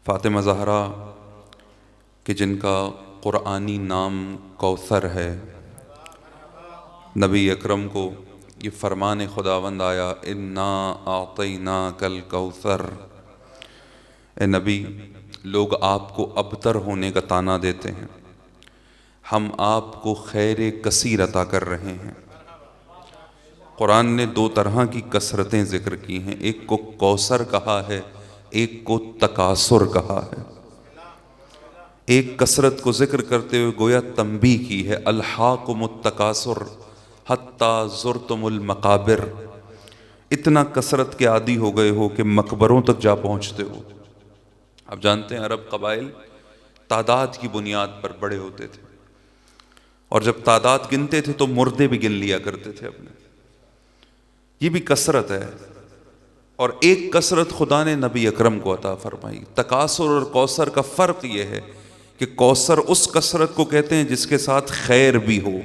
فاطمہ زہرا کہ جن کا قرآنی نام کوثر ہے، نبی اکرم کو یہ فرمان خداوند آیا انا اعطیناک الکوثر۔ اے نبی، لوگ آپ کو ابتر ہونے کا طعنہ دیتے ہیں، ہم آپ کو خیر کثیر عطا کر رہے ہیں۔ قرآن نے دو طرح کی کثرتیں ذکر کی ہیں، ایک کو کوثر کہا ہے، ایک کو تکاثر کہا ہے۔ ایک کثرت کو ذکر کرتے ہوئے گویا تنبیہ کی ہے، الحاکم التکاثر حتی زرتم المقابر، اتنا کثرت کے عادی ہو گئے ہو کہ مقبروں تک جا پہنچتے ہو۔ آپ جانتے ہیں عرب قبائل تعداد کی بنیاد پر بڑے ہوتے تھے، اور جب تعداد گنتے تھے تو مردے بھی گن لیا کرتے تھے اپنے۔ یہ بھی کثرت ہے، اور ایک کثرت خدا نے نبی اکرم کو عطا فرمائی۔ تکاثر اور کوثر کا فرق یہ ہے کہ کوثر اس کثرت کو کہتے ہیں جس کے ساتھ خیر بھی ہو،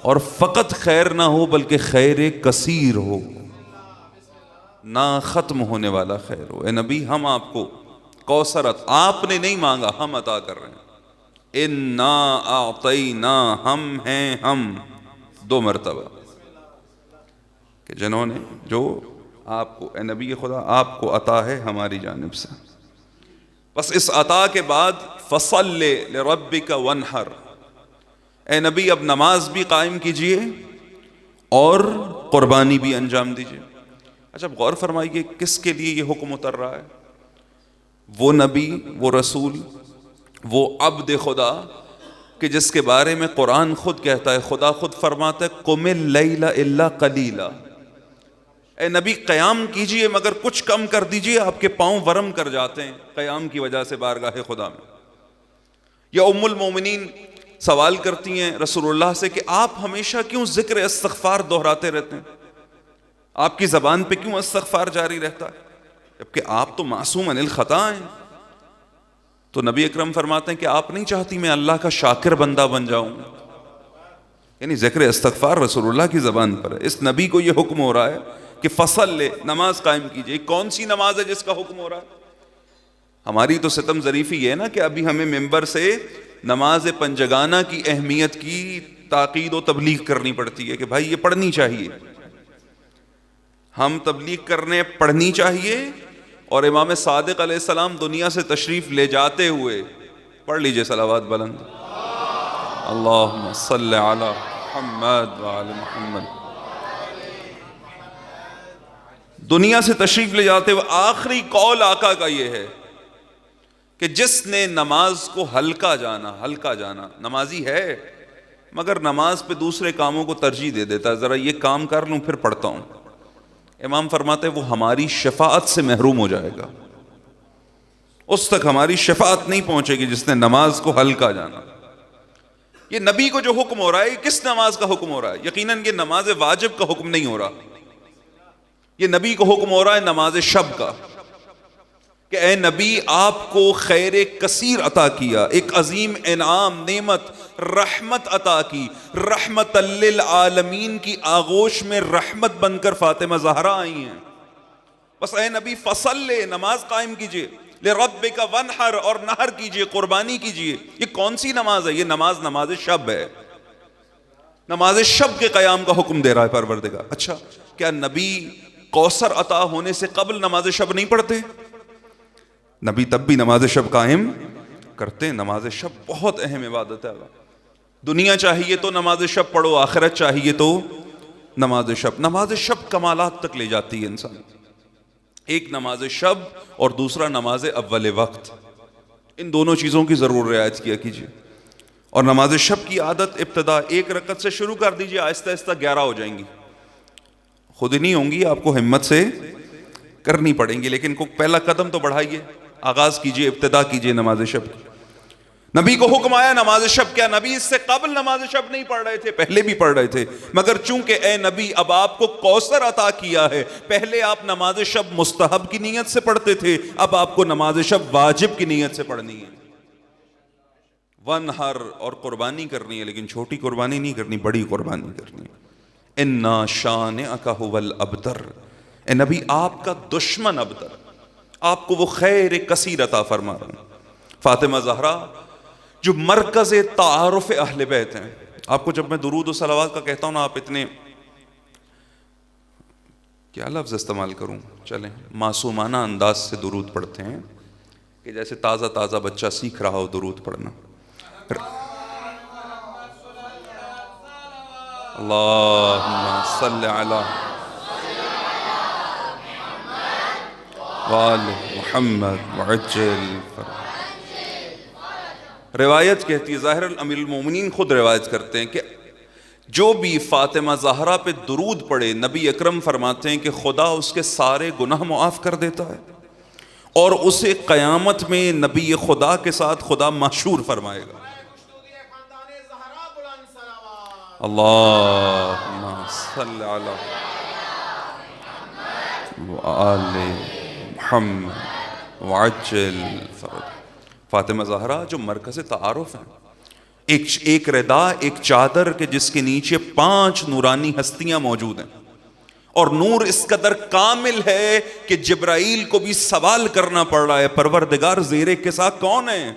اور فقط خیر نہ ہو بلکہ خیر کثیر ہو، نہ ختم ہونے والا خیر ہو۔ اے نبی، ہم آپ کو کوثر آپ نے نہیں مانگا، ہم عطا کر رہے ہیں۔ انا اعطینا، ہم ہیں ہم، دو مرتبہ کہ جنہوں نے جو آپ کو، اے نبی خدا، آپ کو عطا ہے ہماری جانب سے۔ بس اس عطا کے بعد فصل لربک وانحر، اے نبی اب نماز بھی قائم کیجئے اور قربانی بھی انجام دیجئے۔ اچھا غور فرمائیے کس کے لیے یہ حکم اتر رہا ہے؟ وہ نبی، وہ رسول، وہ عبد خدا کہ جس کے بارے میں قرآن خود کہتا ہے، خدا خود فرماتا ہے قم اللیل الا قلیلا، اے نبی قیام کیجئے مگر کچھ کم کر دیجئے، آپ کے پاؤں ورم کر جاتے ہیں قیام کی وجہ سے بارگاہ خدا میں۔ یا ام المومنین سوال کرتی ہیں رسول اللہ سے کہ آپ ہمیشہ کیوں ذکر استغفار دہراتے رہتے ہیں، آپ کی زبان پہ کیوں استغفار جاری رہتا ہے جبکہ آپ تو معصوم عن الخطا ہیں؟ تو نبی اکرم فرماتے ہیں کہ آپ نہیں چاہتی میں اللہ کا شاکر بندہ بن جاؤں؟ یعنی ذکر استغفار رسول اللہ کی زبان پر ہے۔ اس نبی کو یہ حکم ہو رہا ہے کہ فصل لے، نماز قائم کیجئے۔ کون سی نماز ہے جس کا حکم ہو رہا ہے؟ ہماری تو ستم ظریفی یہ ہے نا کہ ابھی ہمیں ممبر سے نماز پنجگانہ کی اہمیت کی تاکید و تبلیغ کرنی پڑتی ہے کہ بھائی یہ پڑھنی چاہیے۔ ہم تبلیغ کرنے پڑھنی چاہیے، اور امام صادق علیہ السلام دنیا سے تشریف لے جاتے ہوئے پڑھ لیجئے صلوات بلند، اللہم صلی علی محمد وعلی محمد۔ دنیا سے تشریف لے جاتے ہوئے آخری قول آقا کا یہ ہے کہ جس نے نماز کو ہلکا جانا، نمازی ہے مگر نماز پہ دوسرے کاموں کو ترجیح دے دیتا ہے، ذرا یہ کام کر لوں پھر پڑھتا ہوں، امام فرماتے ہیں وہ ہماری شفاعت سے محروم ہو جائے گا، اس تک ہماری شفاعت نہیں پہنچے گی جس نے نماز کو ہلکا جانا۔ یہ نبی کو جو حکم ہو رہا ہے، یہ کس نماز کا حکم ہو رہا ہے؟ یقیناً یہ نماز واجب کا حکم نہیں ہو رہا، یہ نبی کو حکم ہو رہا ہے نماز شب کا، کہ اے نبی آپ کو خیر کثیر عطا کیا، ایک عظیم انعام، نعمت، رحمت عطا کی، رحمت للعالمین کی آغوش میں رحمت بن کر فاطمہ زہرا آئی ہیں۔ بس اے نبی فصل لے، نماز قائم کیجئے، لربک وانحر، اور نحر کیجئے، قربانی کیجئے۔ یہ کون سی نماز ہے؟ یہ نماز شب ہے، نماز شب کے قیام کا حکم دے رہا ہے پروردگار۔ اچھا کیا نبی کوثر عطا ہونے سے قبل نماز شب نہیں پڑھتے؟ نبی تب بھی نماز شب قائم کرتے ہیں۔ نماز شب بہت اہم عبادت ہے، دنیا چاہیے تو نماز شب پڑھو، آخرت چاہیے تو نماز شب۔ نماز شب کمالات تک لے جاتی ہے انسان، ایک نماز شب اور دوسرا نماز اول وقت، ان دونوں چیزوں کی ضرور رعایت کیا کیجیے۔ اور نماز شب کی عادت ابتدا ایک رکعت سے شروع کر دیجیے، آہستہ آہستہ 11 ہو جائیں گی، خود ہی نہیں ہوں گی، آپ کو ہمت سے کرنی پڑیں گی، لیکن کو پہلا قدم تو بڑھائیے، آغاز کیجئے، ابتدا کیجئے نماز شب کی۔ نبی کو حکم آیا نماز شب، کیا نبی اس سے قبل نماز شب نہیں پڑھ رہے تھے؟ پہلے بھی پڑھ رہے تھے، مگر چونکہ اے نبی اب آپ کو کوثر عطا کیا ہے، پہلے آپ نماز شب مستحب کی نیت سے پڑھتے تھے، اب آپ کو نماز شب واجب کی نیت سے پڑھنی ہے۔ ونحر، اور قربانی کرنی ہے، لیکن چھوٹی قربانی نہیں کرنی، بڑی قربانی کرنی ہے۔ انا شانئک ھو الابتر، اے نبی آپ کا دشمن ابتر، آپ کو وہ خیر کثیر عطا فرما رہا ہوں. فاطمہ زہرا جو مرکز تعارف اہل بیت ہیں. آپ کو جب میں درود و صلوات کا کہتا ہوں نا، آپ اتنے کیا لفظ استعمال کروں، چلیں معصومانہ انداز سے درود پڑھتے ہیں کہ جیسے تازہ تازہ بچہ سیکھ رہا ہو درود پڑھنا. اللہم صلی علی وآل محمد وعجل فرج. روایت کہتی ہے، ظاہر امیر المومنین خود روایت کرتے ہیں کہ جو بھی فاطمہ زہرا پہ درود پڑھے، نبی اکرم فرماتے ہیں کہ خدا اس کے سارے گناہ معاف کر دیتا ہے اور اسے قیامت میں نبی خدا کے ساتھ خدا محشور فرمائے گا. اللہم صلی علی وآل محمد وعجل فرج. فاطمہ زہرا جو مرکز تعارف ہیں، ایک ردا، ایک چادر کہ جس کے نیچے 5 نورانی ہستیاں موجود ہیں، اور نور اس قدر کامل ہے کہ جبرائیل کو بھی سوال کرنا پڑ رہا ہے پروردگار زیر کسا کون ہے،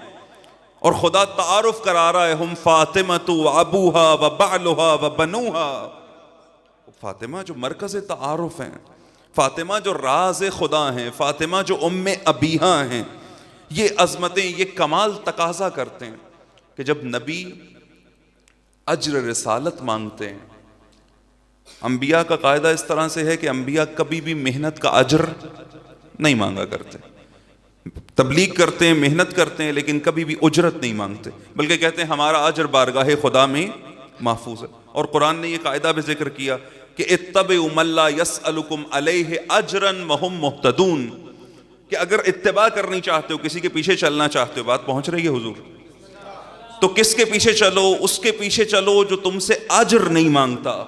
اور خدا تعارف کرا رہا ہے ہم فاطمہ و ابوہا و بعلہا و بنوہا. فاطمہ جو مرکز تعارف ہیں، فاطمہ جو راز خدا ہیں، فاطمہ جو ام ابیہا ہیں. یہ عظمتیں، یہ کمال تقاضا کرتے ہیں کہ جب نبی اجر رسالت مانگتے ہیں، انبیاء کا قاعدہ اس طرح سے ہے کہ انبیاء کبھی بھی محنت کا اجر نہیں مانگا کرتے. تبلیغ کرتے ہیں، محنت کرتے ہیں، لیکن کبھی بھی اجرت نہیں مانگتے، بلکہ کہتے ہیں ہمارا اجر بارگاہ خدا میں محفوظ ہے. اور قرآن نے یہ قاعدہ بھی ذکر کیا کہ اتبعوا من لا یسألکم علیہ اجرا وہم مہتدون، کہ اگر اتباع کرنی چاہتے ہو، کسی کے پیچھے چلنا چاہتے ہو، بات پہنچ رہی ہے حضور، تو کس کے پیچھے چلو؟ اس کے پیچھے چلو جو تم سے اجر نہیں مانگتا.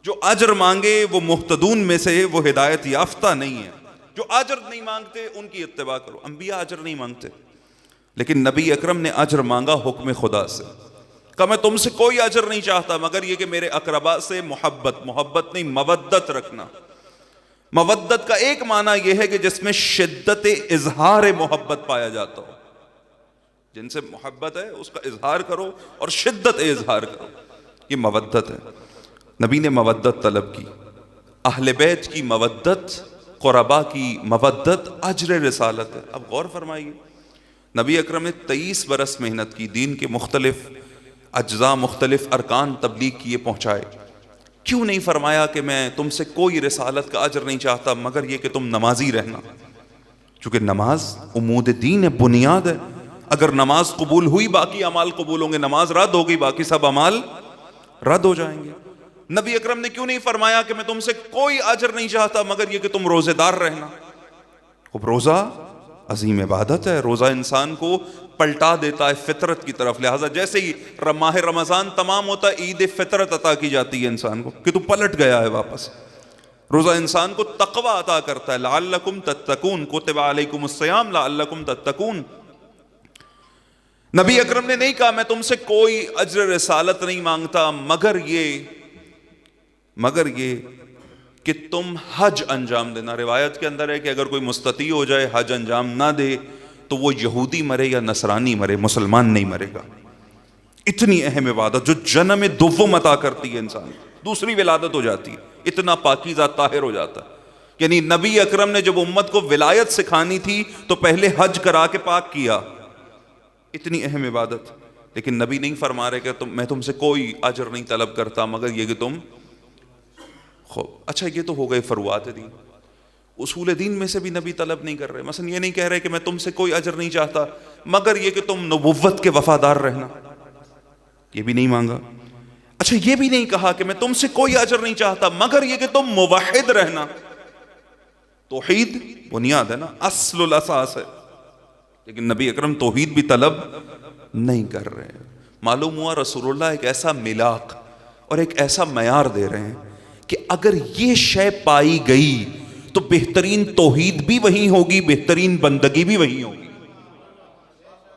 جو اجر مانگے وہ مہتدون میں سے، وہ ہدایت یافتہ نہیں ہے. جو اجر نہیں مانگتے ان کی اتباع کرو. انبیاء اجر نہیں مانگتے، لیکن نبی اکرم نے اجر مانگا حکم خدا سے. کہا میں تم سے کوئی اجر نہیں چاہتا مگر یہ کہ میرے اقرباء سے محبت نہیں، مودت رکھنا. مودت کا ایک معنی یہ ہے کہ جس میں شدت اظہار محبت پایا جاتا ہو. جن سے محبت ہے اس کا اظہار کرو اور شدت اظہار کرو، یہ مودت ہے. نبی نے مودت طلب کی، اہل بیت کی مودت، قربا کی مودت اجر رسالت ہے. اب غور فرمائیے، نبی اکرم نے 23 برس محنت کی، دین کے مختلف اجزاء، مختلف ارکان تبلیغ کیے، پہنچائے. کیوں نہیں فرمایا کہ میں تم سے کوئی رسالت کا اجر نہیں چاہتا مگر یہ کہ تم نمازی رہنا؟ چونکہ نماز عمود دین ہے، بنیاد ہے. اگر نماز قبول ہوئی باقی اعمال قبول ہوں گے، نماز رد ہو گئی باقی سب اعمال رد ہو جائیں گے. نبی اکرم نے کیوں نہیں فرمایا کہ میں تم سے کوئی اجر نہیں چاہتا مگر یہ کہ تم روزے دار رہنا؟ خب روزہ عظیم عبادت ہے، روزہ انسان کو پلٹا دیتا ہے فطرت کی طرف. لہٰذا جیسے ہی ماہ رمضان تمام ہوتا ہے، عید فطرت عطا کی جاتی ہے انسان کو کہ تو پلٹ گیا ہے واپس. روزہ انسان کو تقوی عطا کرتا ہے، لعلکم تتقون، کتب علیکم الصیام لعلکم تتقون. نبی اکرم نے نہیں کہا میں تم سے کوئی اجر رسالت نہیں مانگتا مگر یہ کہ تم حج انجام دینا. روایت کے اندر ہے کہ اگر کوئی مستطیع ہو جائے حج انجام نہ دے تو وہ یہودی مرے یا نصرانی مرے، مسلمان نہیں مرے گا. اتنی اہم عبادت جو جنم دوم عطا کرتی ہے، انسان دوسری ولادت ہو جاتی ہے، اتنا پاکیزہ طاہر ہو جاتا ہے. یعنی نبی اکرم نے جب امت کو ولایت سکھانی تھی تو پہلے حج کرا کے پاک کیا. اتنی اہم عبادت. لیکن نبی نہیں فرما رہے کہ میں تم سے کوئی اجر نہیں طلب کرتا مگر یہ کہ تم اچھا. یہ تو ہو گئے فروعات دین. اصول دین میں سے بھی نبی طلب نہیں کر رہے. مثلا یہ نہیں کہہ رہے کہ میں تم سے کوئی اجر نہیں چاہتا مگر یہ کہ تم نبوت کے وفادار رہنا، یہ بھی نہیں مانگا. اچھا یہ بھی نہیں کہا کہ میں تم سے کوئی اجر نہیں چاہتا مگر یہ کہ تم موحد رہنا. توحید بنیاد ہے نا، اصل الاساس ہے. لیکن نبی اکرم توحید بھی طلب نہیں کر رہے. معلوم ہوا رسول اللہ ایک ایسا ملاک اور ایک ایسا معیار دے رہے ہیں کہ اگر یہ شے پائی گئی تو بہترین توحید بھی وہی ہوگی، بہترین بندگی بھی وہی ہوگی.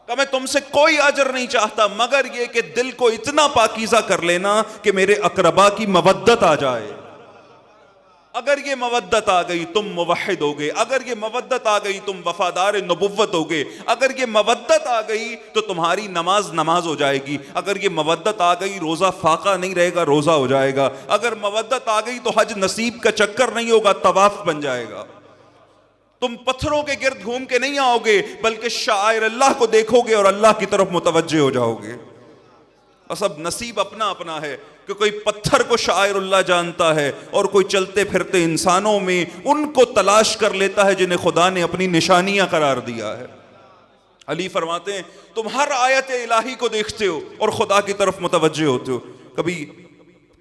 کہ میں تم سے کوئی اجر نہیں چاہتا مگر یہ کہ دل کو اتنا پاکیزہ کر لینا کہ میرے اقربا کی مودت آ جائے. اگر یہ مودت آ گئی تم موحد ہو گئے، اگر یہ مودت آ گئی تم وفادار نبوت ہو گئے، اگر یہ مودت آ گئی تو تمہاری نماز نماز ہو جائے گی، اگر یہ مودت آ گئی روزہ فاقہ نہیں رہے گا، روزہ ہو جائے گا، اگر مودت آ گئی تو حج نصیب کا چکر نہیں ہوگا، طواف بن جائے گا۔ تم پتھروں کے گرد گھوم کے نہیں آؤ گے بلکہ شعائر اللہ کو دیکھو گے اور اللہ کی طرف متوجہ ہو جاؤ گے۔ بس اب نصیب اپنا اپنا ہے کہ کوئی پتھر کو شاعر اللہ جانتا ہے اور کوئی چلتے پھرتے انسانوں میں ان کو تلاش کر لیتا ہے جنہیں خدا نے اپنی نشانیاں قرار دیا ہے۔ علی فرماتے ہیں تم ہر آیت الہی کو دیکھتے ہو اور خدا کی طرف متوجہ ہوتے ہو، کبھی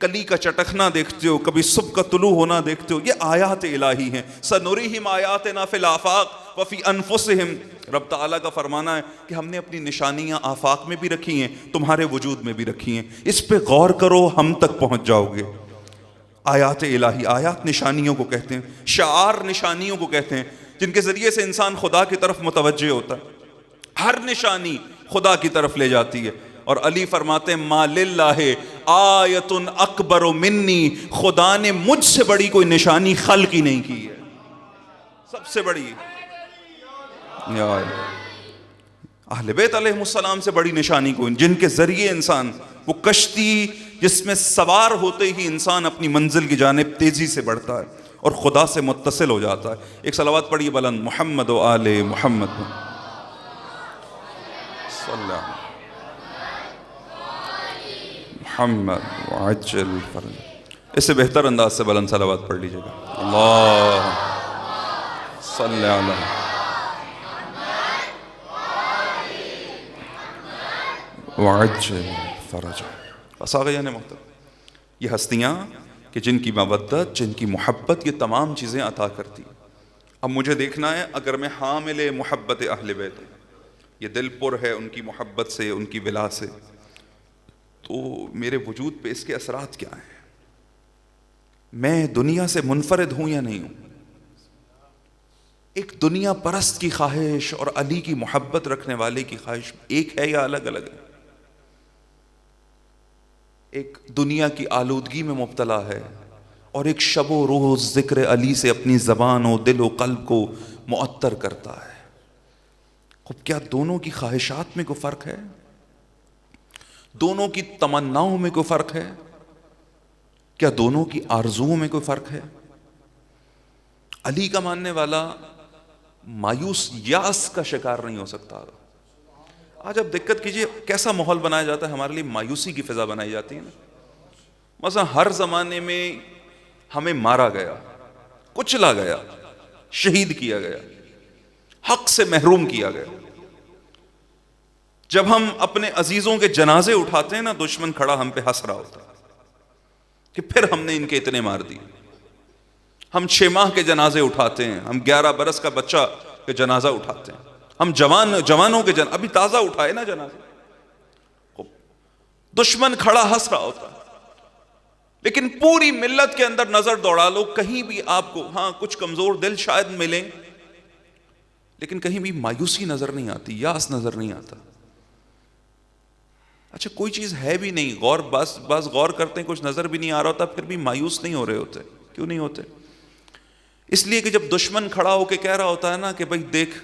کلی کا چٹکنا دیکھتے ہو، کبھی صبح کا طلوع ہونا دیکھتے ہو، یہ آیات الہی ہیں۔ سنریہم آیاتنا فی الآفاق وفی انفسہم، رب تعالیٰ کا فرمانا ہے کہ ہم نے اپنی نشانیاں آفاق میں بھی رکھی ہیں، تمہارے وجود میں بھی رکھی ہیں، اس پہ غور کرو ہم تک پہنچ جاؤ گے۔ آیات الہی، آیات نشانیوں کو کہتے ہیں، شعار نشانیوں کو کہتے ہیں جن کے ذریعے سے انسان خدا کی طرف متوجہ ہوتا ہے۔ ہر نشانی خدا کی طرف لے جاتی ہے۔ اور علی فرماتے ہیں ما للہ آیت اکبر منی، خدا نے مجھ سے بڑی کوئی نشانی خلق ہی نہیں کی ہے، سب سے بڑی۔ اہل بیت علیہ السلام سے بڑی نشانی کوئی، جن کے ذریعے انسان، وہ کشتی جس میں سوار ہوتے ہی انسان اپنی منزل کی جانب تیزی سے بڑھتا ہے اور خدا سے متصل ہو جاتا ہے۔ ایک صلوات پڑھیے بلند، محمد و آل محمد صلی اللہ محمد وعجل فرج۔ اس سے بہتر انداز سے بلند صلوات پڑھ لیجیے گا، اللہ صلی علی وعجل فرج۔ بس آ گیا محترم، یہ ہستیاں کہ جن کی مودت، جن کی محبت، یہ تمام چیزیں عطا کرتی۔ اب مجھے دیکھنا ہے اگر میں حامل محبت اہل بیت ہوں، یہ دل پر ہے ان کی محبت سے، ان کی ولا سے، تو میرے وجود پہ اس کے اثرات کیا ہیں؟ میں دنیا سے منفرد ہوں یا نہیں ہوں؟ ایک دنیا پرست کی خواہش اور علی کی محبت رکھنے والے کی خواہش ایک ہے یا الگ الگ ہے؟ ایک دنیا کی آلودگی میں مبتلا ہے اور ایک شب و روز ذکر علی سے اپنی زبان و دل و قلب کو معطر کرتا ہے۔ خب کیا دونوں کی خواہشات میں کوئی فرق ہے؟ دونوں کی تمناؤں میں کوئی فرق ہے؟ کیا دونوں کی آرزوؤں میں کوئی فرق ہے؟ علی کا ماننے والا مایوس یاس کا شکار نہیں ہو سکتا۔ آج اب دقت کیجئے کیسا ماحول بنایا جاتا ہے، ہمارے لیے مایوسی کی فضا بنائی جاتی ہے نا۔ مثلا ہر زمانے میں ہمیں مارا گیا، کچلا گیا، شہید کیا گیا، حق سے محروم کیا گیا۔ جب ہم اپنے عزیزوں کے جنازے اٹھاتے ہیں نا، دشمن کھڑا ہم پہ ہنس رہا ہوتا ہے کہ پھر ہم نے ان کے اتنے مار دیے۔ ہم 6 ماہ کے جنازے اٹھاتے ہیں، ہم 11 برس کا بچہ کے جنازہ اٹھاتے ہیں، ہم جوانوں کے ابھی تازہ اٹھائے نا جنازے، دشمن کھڑا ہنس رہا ہوتا ہے۔ لیکن پوری ملت کے اندر نظر دوڑا لو، کہیں بھی آپ کو ہاں کچھ کمزور دل شاید ملیں، لیکن کہیں بھی مایوسی نظر نہیں آتی، یاس نظر نہیں آتا۔ اچھا کوئی چیز ہے بھی نہیں، بس غور کرتے ہیں کچھ نظر بھی نہیں آ رہا ہوتا، پھر بھی مایوس نہیں ہو رہے ہوتے۔ کیوں نہیں ہوتے؟ اس لیے کہ جب دشمن کھڑا ہو کے کہہ رہا ہوتا ہے نا کہ بھائی دیکھ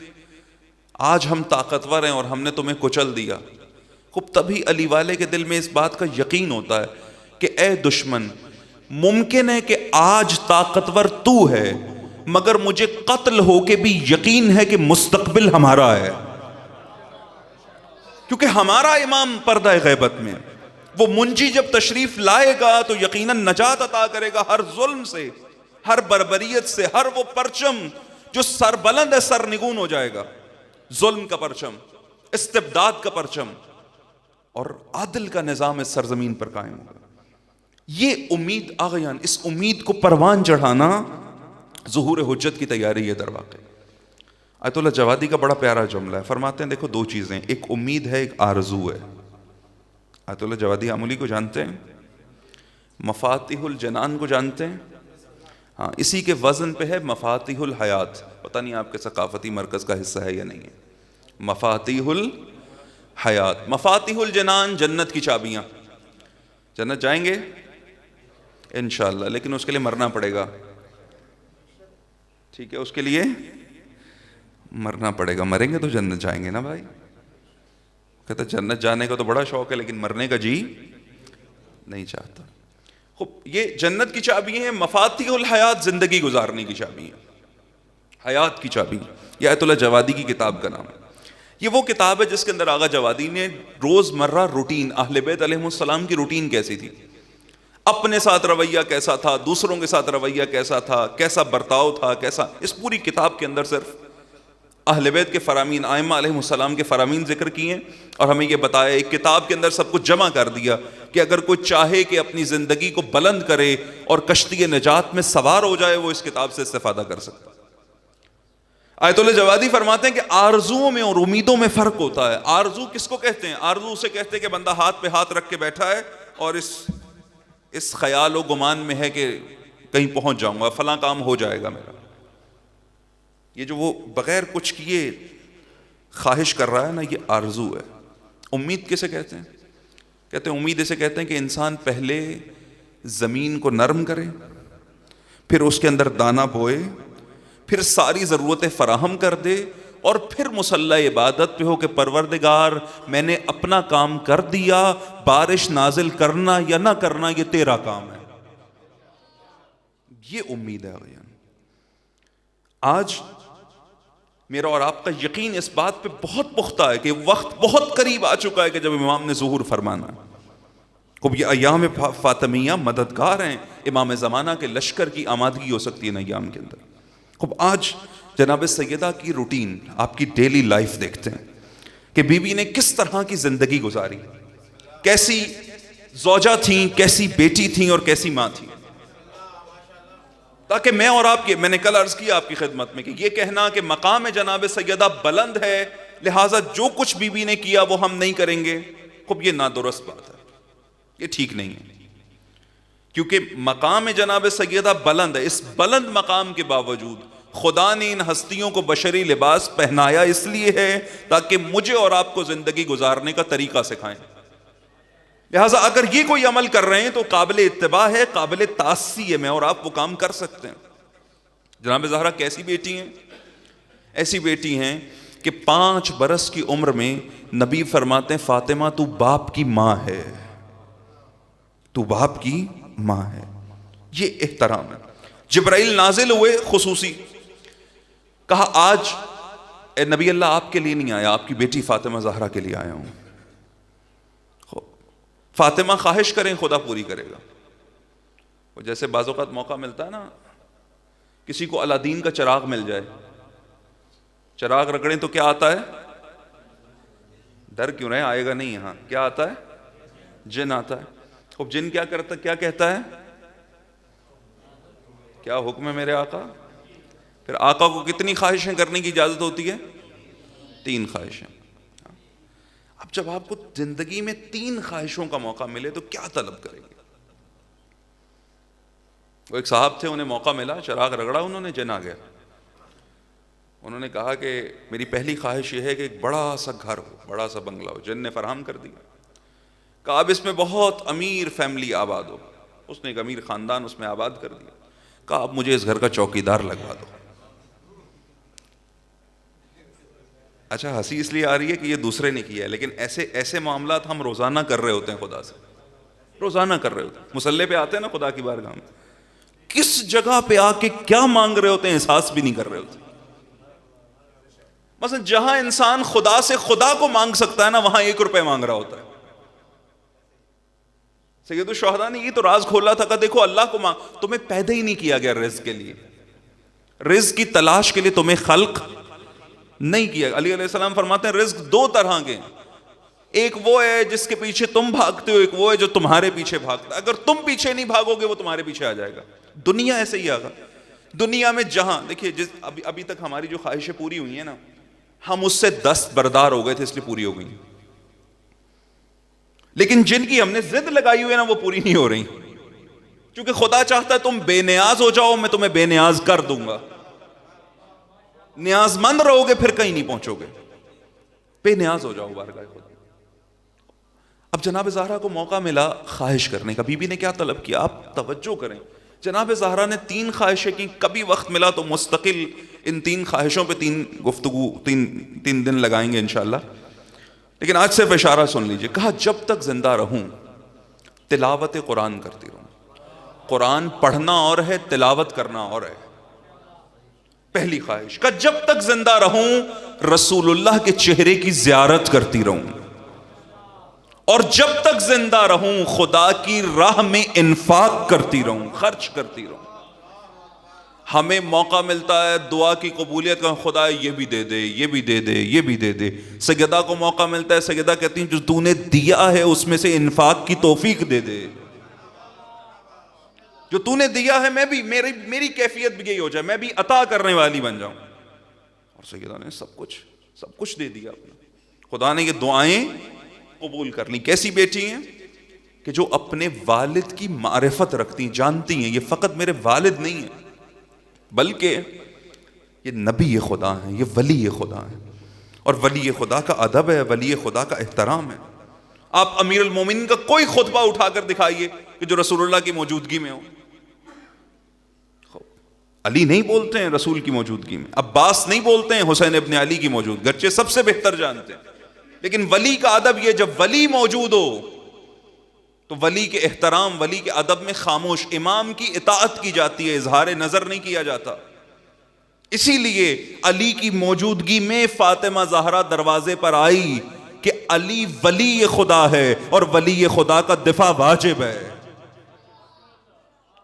آج ہم طاقتور ہیں اور ہم نے تمہیں کچل دیا، خوب تبھی علی والے کے دل میں اس بات کا یقین ہوتا ہے کہ اے دشمن، ممکن ہے کہ آج طاقتور تو ہے، مگر مجھے قتل ہو کے بھی یقین ہے کہ مستقبل ہمارا ہے، کیونکہ ہمارا امام پردہ غیبت میں، وہ منجی جب تشریف لائے گا تو یقیناً نجات عطا کرے گا ہر ظلم سے، ہر بربریت سے، ہر وہ پرچم جو سر بلند ہے سر نگون ہو جائے گا، ظلم کا پرچم، استبداد کا پرچم، اور عدل کا نظام اس سرزمین پر قائم ہوگا۔ یہ امید آغیان، اس امید کو پروان چڑھانا ظہور حجت کی تیاری ہے در واقع۔ آیت اللہ جوادی کا بڑا پیارا جملہ ہے، فرماتے ہیں دیکھو دو چیزیں، ایک امید ہے، ایک آرزو ہے۔ آیت اللہ جوادی آمولی کو جانتے ہیں؟ مفاتیح الجنان کو جانتے ہیں؟ ہاں، اسی کے وزن پہ ہے مفاتیح الحیات، پتہ نہیں آپ کے ثقافتی مرکز کا حصہ ہے یا نہیں ہے۔ مفاتیح الحیات، مفاتیح الجنان، جنت کی چابیاں۔ جنت جائیں گے انشاءاللہ، لیکن اس کے لیے مرنا پڑے گا، ٹھیک ہے، اس کے لیے مرنا پڑے گا. مریں گے تو جنت جائیں گے نا بھائی. کہتا جنت جانے کا تو بڑا شوق ہے لیکن مرنے کا جی نہیں چاہتا. خوب، یہ جنت کی چابی ہیں، مفاتیح الحیات زندگی گزارنے کی چابی ہیں، حیات کی چابی. یہ آیت اللہ جوادی کی کتاب کا نام ہے. یہ وہ کتاب ہے جس کے اندر آغا جوادی نے روز مرہ روٹین، اہل بیت علیہ السلام کی روٹین کیسی تھی، اپنے ساتھ رویہ کیسا تھا، دوسروں کے ساتھ رویہ کیسا تھا، کیسا برتاؤ تھا، کیسا، اس پوری کتاب کے اندر صرف اہل بیت کے فرامین، ائمہ علیہ السلام کے فرامین ذکر کیے ہیں، اور ہمیں یہ بتایا ایک کتاب کے اندر سب کچھ جمع کر دیا کہ اگر کوئی چاہے کہ اپنی زندگی کو بلند کرے اور کشتی نجات میں سوار ہو جائے، وہ اس کتاب سے استفادہ کر سکتا. آیت اللہ جوادی فرماتے ہیں کہ آرزوؤں میں اور امیدوں میں فرق ہوتا ہے. آرزو کس کو کہتے ہیں؟ آرزو اسے کہتے ہیں کہ بندہ ہاتھ پہ ہاتھ رکھ کے بیٹھا ہے اور اس خیال و گمان میں ہے کہ کہیں پہنچ جاؤں گا، فلاں کام ہو جائے گا میرا. یہ جو وہ بغیر کچھ کیے خواہش کر رہا ہے نا، یہ آرزو ہے. امید کسے کہتے ہیں؟ کہتے ہیں امید اسے کہتے ہیں کہ انسان پہلے زمین کو نرم کرے، پھر اس کے اندر دانہ بوئے، پھر ساری ضرورتیں فراہم کر دے، اور پھر مصلی عبادت پہ ہو کہ پروردگار میں نے اپنا کام کر دیا، بارش نازل کرنا یا نہ کرنا یہ تیرا کام ہے. یہ امید ہے. آج میرا اور آپ کا یقین اس بات پہ بہت پختہ ہے کہ وقت بہت قریب آ چکا ہے کہ جب امام نے ظہور فرمانا ہے. خوب، یہ ایام فاطمیہ مددگار ہیں، امام زمانہ کے لشکر کی آمادگی ہو سکتی ہے ان ایام کے اندر. خوب، آج جناب سیدہ کی روٹین، آپ کی ڈیلی لائف دیکھتے ہیں کہ بی بی نے کس طرح کی زندگی گزاری، کیسی زوجہ تھیں، کیسی بیٹی تھیں اور کیسی ماں تھیں. تاکہ میں اور آپ کے، میں نے کل عرض کیا آپ کی خدمت میں کہ یہ کہنا کہ مقام جناب سیدہ بلند ہے لہٰذا جو کچھ بی بی نے کیا وہ ہم نہیں کریں گے، خوب یہ نادرست بات ہے، یہ ٹھیک نہیں ہے. کیونکہ مقام جناب سیدہ بلند ہے. اس بلند مقام کے باوجود خدا نے ان ہستیوں کو بشری لباس پہنایا اس لیے ہے تاکہ مجھے اور آپ کو زندگی گزارنے کا طریقہ سکھائیں. لہٰذا اگر یہ کوئی عمل کر رہے ہیں تو قابل اتباع ہے، قابل تاسی ہے، میں اور آپ وہ کام کر سکتے ہیں. جناب زہرا کیسی بیٹی ہیں؟ ایسی بیٹی ہیں کہ 5 برس کی عمر میں نبی فرماتے ہیں فاطمہ تو باپ کی ماں ہے، تو باپ کی ماں ہے. یہ احترام ہے. جبرائیل نازل ہوئے خصوصی، کہا آج اے نبی اللہ آپ کے لیے نہیں آیا، آپ کی بیٹی فاطمہ زہرا کے لیے آیا ہوں. فاطمہ خواہش کریں خدا پوری کرے گا. وہ جیسے بعض اوقات موقع ملتا ہے نا، کسی کو الادین کا چراغ مل جائے، چراغ رگڑیں تو کیا آتا ہے؟ ڈر کیوں رہے، آئے گا نہیں یہاں، کیا آتا ہے؟ جن آتا ہے. اب جن کیا کرتا، کیا کہتا ہے؟ کیا حکم ہے میرے آقا؟ پھر آقا کو کتنی خواہشیں کرنے کی اجازت ہوتی ہے؟ 3 خواہشیں. اب جب آپ کو زندگی میں 3 خواہشوں کا موقع ملے تو کیا طلب کریں گے؟ وہ ایک صاحب تھے، انہیں موقع ملا، چراغ رگڑا انہوں نے، جن آ گیا. انہوں نے کہا کہ میری پہلی خواہش یہ ہے کہ ایک بڑا سا گھر ہو، بڑا سا بنگلہ ہو. جن نے فراہم کر دیا. کہا اب اس میں بہت امیر فیملی آباد ہو. اس نے ایک امیر خاندان اس میں آباد کر دیا. کہا اب مجھے اس گھر کا چوکیدار لگوا دو. اچھا ہنسی اس لیے آ رہی ہے کہ یہ دوسرے نے کیا ہے، لیکن ایسے معاملات ہم روزانہ کر رہے ہوتے ہیں خدا سے، روزانہ کر رہے ہوتے ہیں. مصلی پہ آتے ہیں نا خدا کی بارگاہ میں، کس جگہ پہ آ کے کیا مانگ رہے ہوتے ہیں احساس بھی نہیں کر رہے ہوتے. مثلا جہاں انسان خدا سے خدا کو مانگ سکتا ہے نا، وہاں 1 روپے مانگ رہا ہوتا ہے. سید الشہداء نے یہ تو راز کھولا تھا کہ دیکھو اللہ کو مانگ، تمہیں پیدا ہی نہیں کیا گیا رزق کے لیے، رزق کی تلاش کے لیے تمہیں خلق نہیں کیا. علی علیہ السلام فرماتے ہیں رزق 2 طرح کے، ایک وہ ہے جس کے پیچھے تم بھاگتے ہو، ایک وہ ہے جو تمہارے پیچھے بھاگتا ہے. اگر تم پیچھے نہیں بھاگو گے وہ تمہارے پیچھے آ جائے گا. دنیا ایسے ہی آگا. دنیا میں جہاں دیکھیے ابھی تک ہماری جو خواہشیں پوری ہوئی ہیں نا، ہم اس سے دستبردار ہو گئے تھے اس لیے پوری ہو گئی. لیکن جن کی ہم نے ضد لگائی ہوئی ہے نا وہ پوری نہیں ہو رہی، کیونکہ خدا چاہتا ہے تم بے نیاز ہو جاؤ، میں تمہیں بے نیاز کر دوں گا. نیاز مند رہو گے پھر کہیں نہیں پہنچو گے، بے نیاز ہو جاؤ بارگاہ خدا. اب جناب زہرا کو موقع ملا خواہش کرنے کا. بی بی نے کیا طلب کیا؟ آپ توجہ کریں، جناب زہرا نے 3 خواہشیں کی. کبھی وقت ملا تو مستقل ان 3 خواہشوں پہ 3 گفتگو 3 دن لگائیں گے انشاءاللہ، لیکن آج صرف اشارہ سن لیجئے. کہا جب تک زندہ رہوں تلاوت قرآن کرتی رہوں. قرآن پڑھنا اور ہے، تلاوت کرنا اور ہے. پہلی خواہش. کہ جب تک زندہ رہوں رسول اللہ کے چہرے کی زیارت کرتی رہوں، اور جب تک زندہ رہوں خدا کی راہ میں انفاق کرتی رہوں، خرچ کرتی رہوں. ہمیں موقع ملتا ہے دعا کی قبولیت کا، خدا یہ بھی دے دے، یہ بھی دے دے، یہ بھی دے دے. سیدہ کو موقع ملتا ہے، سیدہ کہتی ہیں جو تو نے دیا ہے اس میں سے انفاق کی توفیق دے دے. جو تو نے دیا ہے میں بھی، میری کیفیت بھی یہی ہو جائے، میں بھی عطا کرنے والی بن جاؤں. اور سیدہ نے سب کچھ دے دیا اپنا. خدا نے یہ دعائیں قبول کر لی. کیسی بیٹی ہیں کہ جو اپنے والد کی معرفت رکھتی ہیں، جانتی ہیں یہ فقط میرے والد نہیں ہیں بلکہ یہ نبی خدا ہیں، یہ ولی خدا ہیں. اور ولی خدا کا ادب ہے، ولی خدا کا احترام ہے. آپ امیر المومنین کا کوئی خطبہ اٹھا کر دکھائیے کہ جو رسول اللہ کی موجودگی میں ہو. علی نہیں بولتے ہیں رسول کی موجودگی میں، عباس نہیں بولتے ہیں حسین ابن علی کی موجود، گرچہ سب سے بہتر جانتے ہیں، لیکن ولی کا ادب یہ جب ولی موجود ہو تو ولی کے احترام، ولی کے ادب میں خاموش. امام کی اطاعت کی جاتی ہے، اظہار نظر نہیں کیا جاتا. اسی لیے علی کی موجودگی میں فاطمہ زہرا دروازے پر آئی کہ علی ولی خدا ہے اور ولی خدا کا دفاع واجب ہے.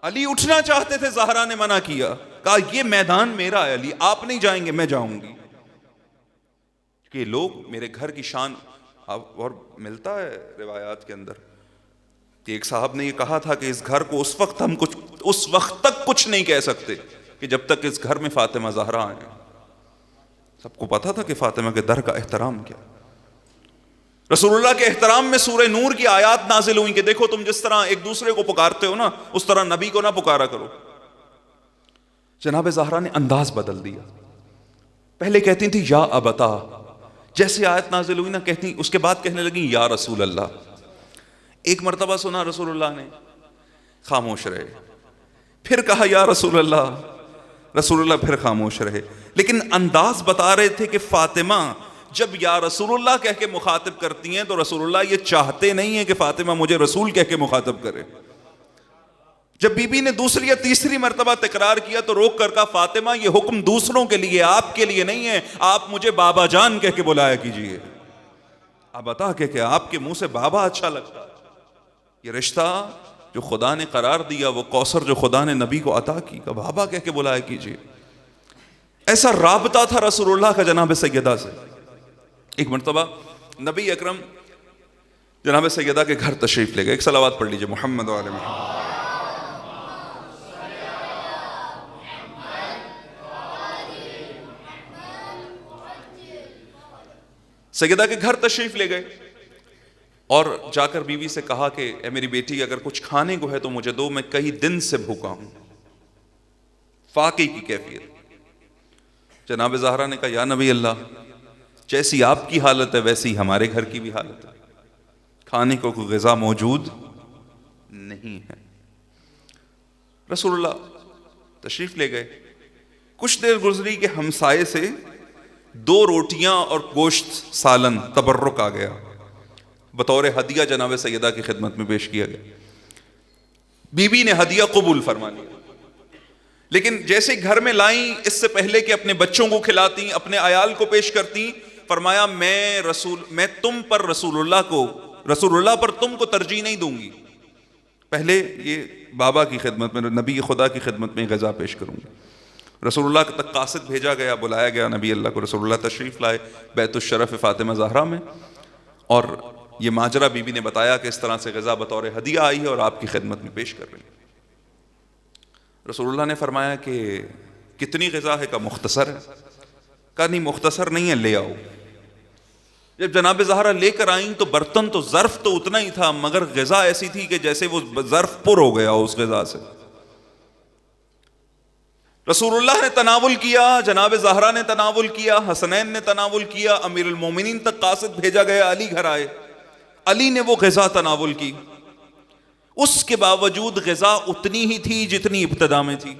علی اٹھنا چاہتے تھے، زہرا نے منع کیا، کہا یہ میدان میرا ہے علی، آپ نہیں جائیں گے میں جاؤں گی. کہ لوگ میرے گھر کی شان. اور ملتا ہے روایات کے اندر کہ ایک صاحب نے یہ کہا تھا کہ اس گھر کو اس وقت تک کچھ نہیں کہہ سکتے کہ جب تک اس گھر میں فاطمہ زہرا آئیں. سب کو پتا تھا کہ فاطمہ کے در کا احترام کیا. رسول اللہ کے احترام میں سورہ نور کی آیات نازل ہوئیں کہ دیکھو تم جس طرح ایک دوسرے کو پکارتے ہو نا اس طرح نبی کو نہ پکارا کرو. جناب زہرا نے انداز بدل دیا. پہلے کہتی تھی یا ابتا، جیسے آیت نازل ہوئی نا کہتی، اس کے بعد کہنے لگی یا رسول اللہ. ایک مرتبہ سنا رسول اللہ نے، خاموش رہے. پھر کہا یا رسول اللہ، رسول اللہ پھر خاموش رہے. لیکن انداز بتا رہے تھے کہ فاطمہ جب یا رسول اللہ کہہ کے مخاطب کرتی ہیں تو رسول اللہ یہ چاہتے نہیں ہیں کہ فاطمہ مجھے رسول کہہ کے مخاطب کرے. جب بی بی نے دوسری یا تیسری مرتبہ تکرار کیا تو روک کر کہا فاطمہ یہ حکم دوسروں کے لیے، آپ کے لیے نہیں ہے، آپ مجھے بابا جان کہہ کے بلایا کیجئے. اب بتا کہ آپ کے منہ سے بابا اچھا لگتا. یہ رشتہ جو خدا نے قرار دیا، وہ کوثر جو خدا نے نبی کو عطا کی، کہ بابا کہہ کے بلایا کیجئے. ایسا رابطہ تھا رسول اللہ کا جناب سیدہ سے. ایک مرتبہ نبی اکرم جناب سیدہ کے گھر تشریف لے گئے. ایک صلوات پڑھ لیجئے محمد و آل محمد. سیدہ کے گھر تشریف لے گئے اور جا کر بیوی سے کہا کہ اے میری بیٹی اگر کچھ کھانے کو ہے تو مجھے دو، میں کئی دن سے بھوکا ہوں. فاقے کی کیفیت. جناب زہرا نے کہا یا نبی اللہ، جیسی آپ کی حالت ہے ویسی ہمارے گھر کی بھی حالت ہے، کھانے کو کوئی غذا موجود نہیں ہے. رسول اللہ تشریف لے گئے. کچھ دیر گزری کہ ہمسائے سے 2 روٹیاں اور گوشت سالن تبرک آ گیا، بطور ہدیہ جناب سیدہ کی خدمت میں پیش کیا گیا. بی بی نے ہدیہ قبول فرما لیا، لیکن جیسے گھر میں لائیں اس سے پہلے کہ اپنے بچوں کو کھلاتی، اپنے عیال کو پیش کرتی، فرمایا میں تم پر رسول اللہ پر تم کو ترجیح نہیں دوں گی، پہلے یہ بابا کی خدمت میں، نبی خدا کی خدمت میں غذا پیش کروں گی. رسول اللہ تک قاصد بھیجا گیا، بلایا گیا نبی اللہ کو. رسول اللہ تشریف لائے بیت الشرف فاطمہ زہرا میں، اور یہ ماجرا بی بی نے بتایا کہ اس طرح سے غذا بطور ہدیہ آئی ہے اور آپ کی خدمت میں پیش کر رہی ہیں. رسول اللہ نے فرمایا کہ کتنی غذا ہے؟ کا مختصر ہے. کہا نہیں مختصر نہیں ہے، لے آؤ. جب جناب زہرا لے کر آئیں تو برتن تو ظرف تو اتنا ہی تھا، مگر غذا ایسی تھی کہ جیسے وہ ظرف پر ہو گیا اس غذا سے. رسول اللہ نے تناول کیا، جناب زہرا نے تناول کیا، حسنین نے تناول کیا، امیر المومنین تک قاصد بھیجا گیا، علی گھر آئے، علی نے وہ غذا تناول کی. اس کے باوجود غذا اتنی ہی تھی جتنی ابتدا میں تھی.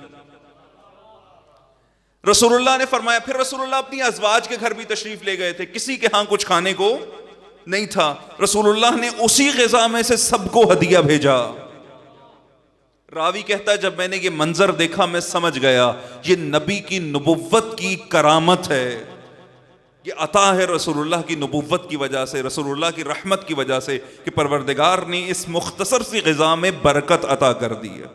رسول اللہ نے فرمایا. پھر رسول اللہ اپنی ازواج کے گھر بھی تشریف لے گئے تھے, کسی کے ہاں کچھ کھانے کو نہیں تھا. رسول اللہ نے اسی غذا میں سے سب کو ہدیہ بھیجا. راوی کہتا ہے جب میں نے یہ منظر دیکھا میں سمجھ گیا یہ نبی کی نبوت کی کرامت ہے, یہ عطا ہے رسول اللہ کی نبوت کی وجہ سے, رسول اللہ کی رحمت کی وجہ سے, کہ پروردگار نے اس مختصر سی غذا میں برکت عطا کر دی ہے.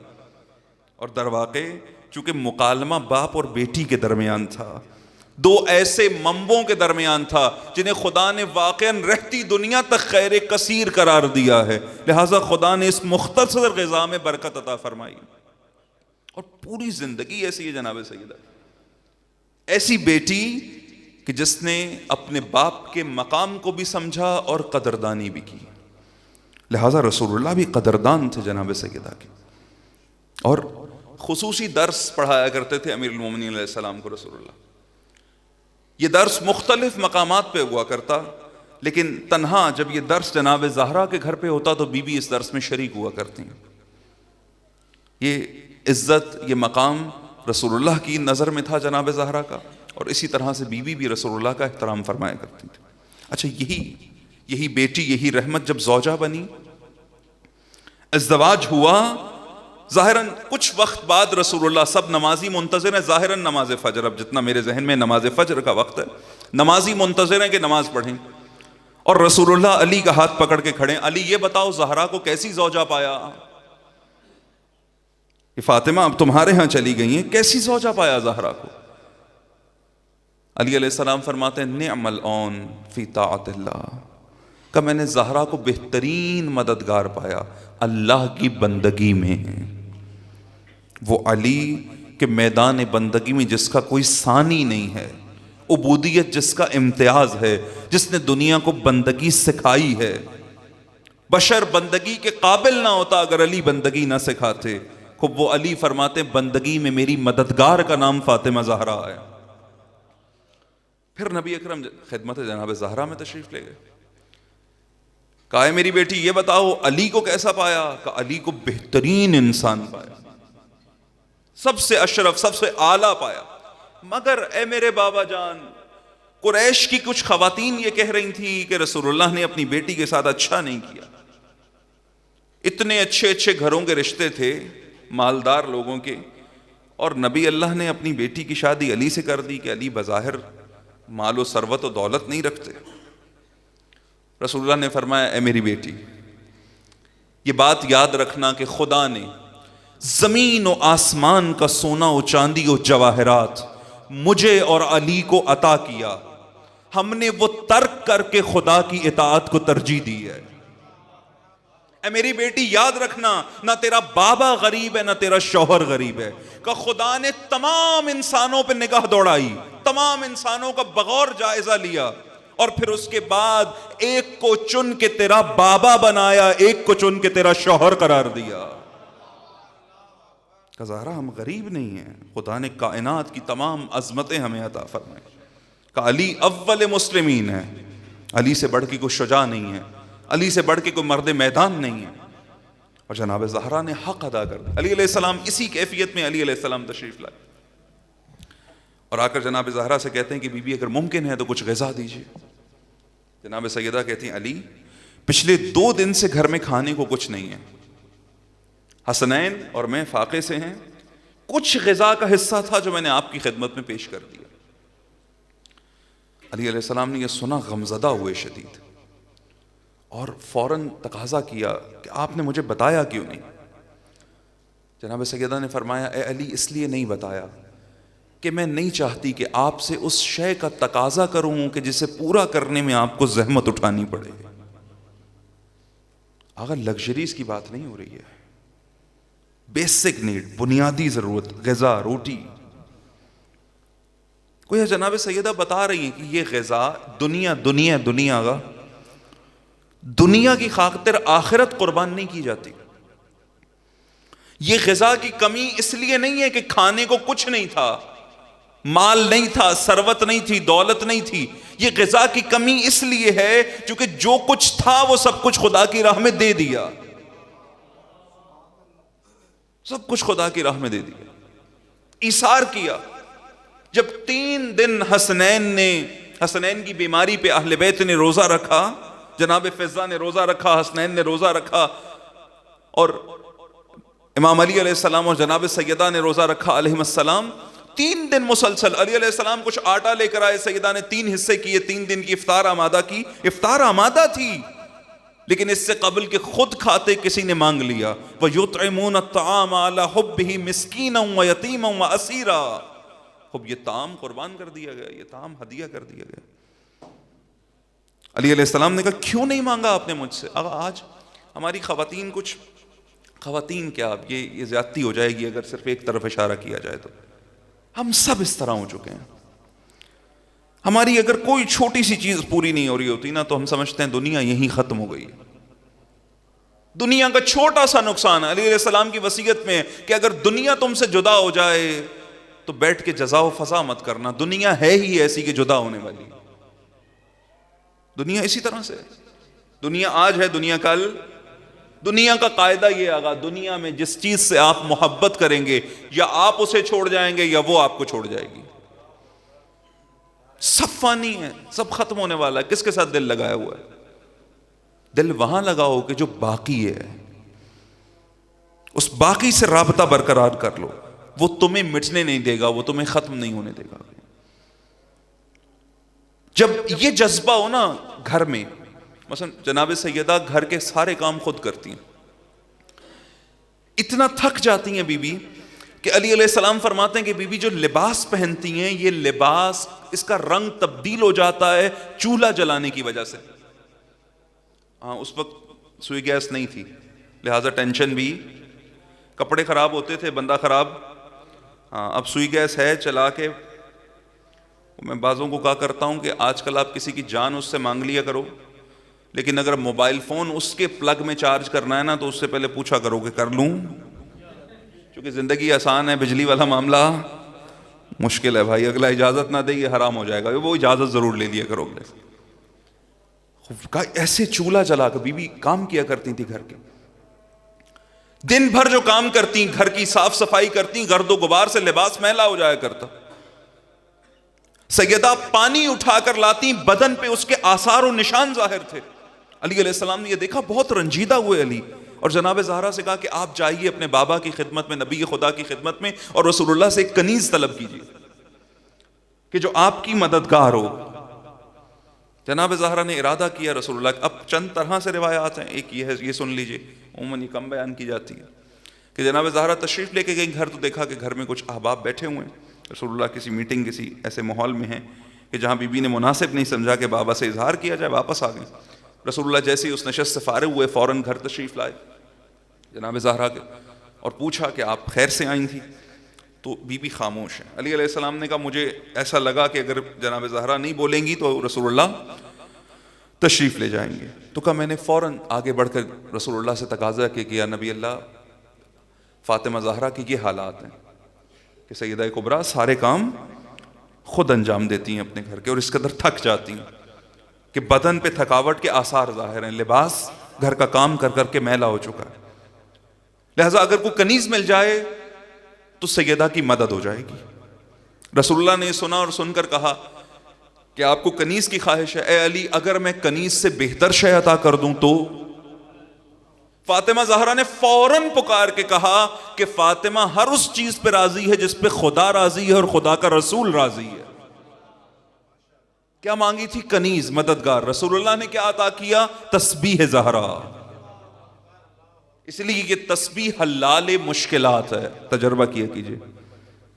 اور در واقع چونکہ مکالمہ باپ اور بیٹی کے درمیان تھا, دو ایسے منبعوں کے درمیان تھا جنہیں خدا نے واقعاً رہتی دنیا تک خیر کثیر قرار دیا ہے, لہٰذا خدا نے اس مختصر غذا میں برکت عطا فرمائی. اور پوری زندگی ایسی ہے جناب سیدہ, ایسی بیٹی کہ جس نے اپنے باپ کے مقام کو بھی سمجھا اور قدردانی بھی کی. لہٰذا رسول اللہ بھی قدردان تھے جناب سیدہ کے, اور خصوصی درس پڑھایا کرتے تھے امیر المومنین علیہ السلام کو رسول اللہ. یہ درس مختلف مقامات پہ ہوا کرتا, لیکن تنہا جب یہ درس جناب زہرا کے گھر پہ ہوتا تو بی بی اس درس میں شریک ہوا کرتی ہیں. یہ عزت, یہ مقام رسول اللہ کی نظر میں تھا جناب زہرا کا, اور اسی طرح سے بی بی بھی رسول اللہ کا احترام فرمایا کرتی تھی. اچھا, یہی بیٹی, یہی رحمت جب زوجہ بنی, ازدواج ہوا, ظاہراً کچھ وقت بعد رسول اللہ, سب نمازی منتظر ہیں ظاہراً نماز فجر, اب جتنا میرے ذہن میں نماز فجر کا وقت ہے, نمازی منتظر ہیں کہ نماز پڑھیں, اور رسول اللہ علی کا ہاتھ پکڑ کے کھڑے ہیں. علی یہ بتاؤ زہرا کو کیسی زوجہ پایا؟ کہ فاطمہ اب تمہارے ہاں چلی گئی ہیں, کیسی زوجہ پایا زہرا کو؟ علی علیہ السلام فرماتے ہیں نعم العون فی طاعت اللہ, کہ میں نے زہرا کو بہترین مددگار پایا اللہ کی بندگی میں. وہ علی کے میدان بندگی میں جس کا کوئی ثانی نہیں ہے, عبودیت جس کا امتیاز ہے, جس نے دنیا کو بندگی سکھائی ہے. بشر بندگی کے قابل نہ ہوتا اگر علی بندگی نہ سکھاتے. خوب وہ علی فرماتے بندگی میں میری مددگار کا نام فاطمہ زہرا ہے. پھر نبی اکرم خدمت جناب زہرا میں تشریف لے گئے. کہا میری بیٹی یہ بتاؤ علی کو کیسا پایا؟ کہ علی کو بہترین انسان پایا, سب سے اشرف, سب سے اعلیٰ پایا. مگر اے میرے بابا جان, قریش کی کچھ خواتین یہ کہہ رہی تھی کہ رسول اللہ نے اپنی بیٹی کے ساتھ اچھا نہیں کیا. اتنے اچھے اچھے گھروں کے رشتے تھے, مالدار لوگوں کے, اور نبی اللہ نے اپنی بیٹی کی شادی علی سے کر دی کہ علی بظاہر مال و ثروت و دولت نہیں رکھتے. رسول اللہ نے فرمایا اے میری بیٹی, یہ بات یاد رکھنا کہ خدا نے زمین و آسمان کا سونا و چاندی و جواہرات مجھے اور علی کو عطا کیا, ہم نے وہ ترک کر کے خدا کی اطاعت کو ترجیح دی ہے. اے میری بیٹی یاد رکھنا, نہ تیرا بابا غریب ہے نہ تیرا شوہر غریب ہے, کہ خدا نے تمام انسانوں پہ نگاہ دوڑائی, تمام انسانوں کا بغور جائزہ لیا, اور پھر اس کے بعد ایک کو چن کے تیرا بابا بنایا, ایک کو چن کے تیرا شوہر قرار دیا. کہ زہرا ہم غریب نہیں ہیں, خدا نے کائنات کی تمام عظمتیں ہمیں عطا فرمائی. کہ علی اول مسلمین ہے, علی سے بڑھ کے کوئی شجاع نہیں ہے, علی سے بڑھ کے کوئی مرد میدان نہیں ہے. اور جناب زہرا نے حق ادا کر دیا. علی علیہ السلام اسی کیفیت میں علی علیہ السلام تشریف لائے, اور آ کر جناب زہرا سے کہتے ہیں کہ بی بی اگر ممکن ہے تو کچھ غذا دیجیے. جناب سیدہ کہتی ہیں علی پچھلے 2 دن سے گھر میں کھانے کو کچھ نہیں ہے, حسنین اور میں فاقے سے ہیں, کچھ غذا کا حصہ تھا جو میں نے آپ کی خدمت میں پیش کر دیا. علی علیہ السلام نے یہ سنا, غمزدہ ہوئے شدید, اور فوراً تقاضا کیا کہ آپ نے مجھے بتایا کیوں نہیں؟ جناب سیدہ نے فرمایا اے علی اس لیے نہیں بتایا کہ میں نہیں چاہتی کہ آپ سے اس شے کا تقاضا کروں کہ جسے پورا کرنے میں آپ کو زحمت اٹھانی پڑے. اگر لگژریز کی بات نہیں ہو رہی ہے, بیسک نیڈ, بنیادی ضرورت, غذا, روٹی. کوئی جناب سیدہ بتا رہی ہیں کہ یہ غذا دنیا کی خاطر آخرت قربان نہیں کی جاتی. یہ غذا کی کمی اس لیے نہیں ہے کہ کھانے کو کچھ نہیں تھا, مال نہیں تھا, ثروت نہیں تھی, دولت نہیں تھی. یہ غذا کی کمی اس لیے ہے کیونکہ جو کچھ تھا وہ سب کچھ خدا کی راہ میں دے دیا. سب کچھ خدا کی راہ میں دے دیا، ایثار کیا۔ جب 3 دن حسنین کی بیماری پہ اہل بیت نے روزہ رکھا، جناب فضہ نے روزہ رکھا، حسنین نے روزہ رکھا، اور امام علی علیہ السلام اور جناب سیدہ نے روزہ رکھا علیہم السلام، 3 دن مسلسل۔ علی علیہ السلام کچھ آٹا لے کر آئے، سیدہ نے 3 حصے کیے، 3 دن کی افطار آمادہ کی۔ افطار آمادہ تھی، لیکن اس سے قبل کہ خود کھاتے کسی نے مانگ لیا، وَيُطْعِمُونَ الطَّعَامَ عَلَى حُبِّهِ مِسْكِينًا وَيَتِيمًا وَأَسِيرًا، خب یہ طعام قربان کر دیا گیا، یہ طعام ہدیہ کر دیا گیا۔ علی علیہ السلام نے کہا کیوں نہیں مانگا آپ نے مجھ سے؟ آج ہماری خواتین کیا، اب یہ زیادتی ہو جائے گی اگر صرف ایک طرف اشارہ کیا جائے تو، ہم سب اس طرح ہو چکے ہیں۔ ہماری اگر کوئی چھوٹی سی چیز پوری نہیں ہو رہی ہوتی نا تو ہم سمجھتے ہیں دنیا یہیں ختم ہو گئی ہے۔ دنیا کا چھوٹا سا نقصان ہے، علی علیہ السلام کی وصیت میں ہے کہ اگر دنیا تم سے جدا ہو جائے تو بیٹھ کے جزا و فضا مت کرنا، دنیا ہے ہی ایسی کہ جدا ہونے والی۔ دنیا اسی طرح سے، دنیا آج ہے، دنیا کل۔ دنیا کا قاعدہ یہ آگا، دنیا میں جس چیز سے آپ محبت کریں گے یا آپ اسے چھوڑ جائیں گے یا وہ آپ کو چھوڑ جائے گی۔ سب فانی ہے، سب ختم ہونے والا ہے۔ کس کے ساتھ دل لگایا ہوا ہے؟ دل وہاں لگاؤ کہ جو باقی ہے، اس باقی سے رابطہ برقرار کر لو، وہ تمہیں مٹنے نہیں دے گا، وہ تمہیں ختم نہیں ہونے دے گا۔ جب یہ جذبہ ہو نا گھر میں، مثلا جناب سیدہ گھر کے سارے کام خود کرتی ہیں، اتنا تھک جاتی ہیں بی بی کہ علی علیہ السلام فرماتے ہیں کہ بی بی جو لباس پہنتی ہیں، یہ لباس اس کا رنگ تبدیل ہو جاتا ہے چولہا جلانے کی وجہ سے۔ ہاں اس وقت سوئی گیس نہیں تھی، لہٰذا ٹینشن بھی، کپڑے خراب ہوتے تھے، بندہ خراب۔ ہاں اب سوئی گیس ہے، چلا کے میں بعضوں کو کہا کرتا ہوں کہ آج کل آپ کسی کی جان اس سے مانگ لیا کرو، لیکن اگر موبائل فون اس کے پلگ میں چارج کرنا ہے نا تو اس سے پہلے پوچھا کرو کہ کر لوں، کیونکہ زندگی آسان ہے، بجلی والا معاملہ مشکل ہے بھائی، اگلا اجازت نہ دے یہ حرام ہو جائے گا، وہ اجازت ضرور لے لیا کرو اگلے سے۔ ایسے چولہا جلا کر بی بی کام کیا کرتی تھی گھر کے، دن بھر جو کام کرتی، گھر کی صاف صفائی کرتی، گرد و غبار سے لباس میلا ہو جایا کرتا۔ سیدہ پانی اٹھا کر لاتی، بدن پہ اس کے آثار و نشان ظاہر تھے۔ علی علیہ السلام نے یہ دیکھا، بہت رنجیدہ ہوئے علی، اور جناب زہرا سے کہا کہ آپ جائیے اپنے بابا کی خدمت میں، نبی خدا کی خدمت میں، اور رسول اللہ سے ایک کنیز طلب کیجیے کہ جو آپ کی مددگار ہو۔ جناب زہرا نے ارادہ کیا رسول اللہ، اب چند طرح سے روایات ہیں، ایک یہ ہے، یہ سن لیجئے، عموماً یہ کم بیان کی جاتی ہے کہ جناب زہرا تشریف لے کے گئی گھر، تو دیکھا کہ گھر میں کچھ احباب بیٹھے ہوئے ہیں، رسول اللہ کسی میٹنگ، کسی ایسے ماحول میں ہیں کہ جہاں بی بی نے مناسب نہیں سمجھا کہ بابا سے اظہار کیا جائے، واپس آ گئے۔ رسول اللہ جیسے ہی اس نشست سے فارغ ہوئے فوراً گھر تشریف لائے جناب زہرا کے، اور پوچھا کہ آپ خیر سے آئی تھی؟ تو بی بی خاموش ہے۔ علی علیہ السلام نے کہا مجھے ایسا لگا کہ اگر جناب زہرا نہیں بولیں گی تو رسول اللہ تشریف لے جائیں گے، تو کہا میں نے فوراً آگے بڑھ کر رسول اللہ سے تقاضا کیا کہ یا نبی اللہ، فاطمہ زہرا کی یہ حالات ہیں کہ سیدہ کبریٰ سارے کام خود انجام دیتی ہیں اپنے گھر کے، اور اس قدر تھک جاتی ہیں کہ بدن پہ تھکاوٹ کے آثار ظاہر ہیں، لباس گھر کا کام کر کر کے میلا ہو چکا ہے، لہٰذا اگر کوئی کنیز مل جائے تو سیدہ کی مدد ہو جائے گی۔ رسول اللہ نے سنا اور سن کر کہا کہ آپ کو کنیز کی خواہش ہے، اے علی اگر میں کنیز سے بہتر شے عطا کر دوں تو؟ فاطمہ زہرا نے فوراً پکار کے کہا کہ فاطمہ ہر اس چیز پہ راضی ہے جس پہ خدا راضی ہے اور خدا کا رسول راضی ہے۔ کیا مانگی تھی؟ کنیز، مددگار۔ رسول اللہ نے کیا عطا کیا؟ تسبیح زہرا۔ اس لیے کہ تسبیح حلال مشکلات ہے، تجربہ کیا کیجئے۔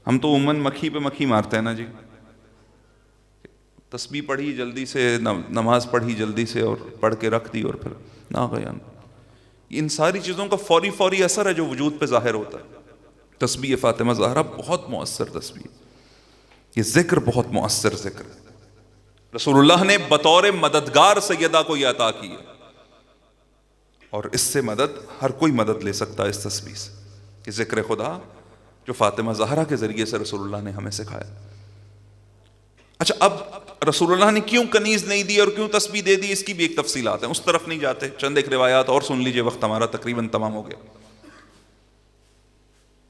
ہم تو عموماً مکھی پہ مکھی مارتے ہیں نا جی، تسبیح پڑھی جلدی سے، نماز پڑھی جلدی سے اور پڑھ کے رکھ دی اور پھر نہ گیا۔ ان ساری چیزوں کا فوری اثر ہے جو وجود پہ ظاہر ہوتا ہے۔ تسبیح فاطمہ زہرا بہت مؤثر تسبیح، یہ ذکر بہت مؤثر ذکر ہے۔ رسول اللہ نے بطور مددگار سیدہ کو یہ عطا کی ہے، اور اس سے مدد ہر کوئی مدد لے سکتا ہے اس تسبیح سے، کہ ذکر خدا جو فاطمہ زہرا کے ذریعے سے رسول اللہ نے ہمیں سکھایا۔ اچھا اب رسول اللہ نے کیوں کنیز نہیں دی اور کیوں تسبیح دے دی، اس کی بھی ایک تفصیلات ہیں، اس طرف نہیں جاتے، چند ایک روایات اور سن لیجئے، وقت ہمارا تقریباً تمام ہو گیا۔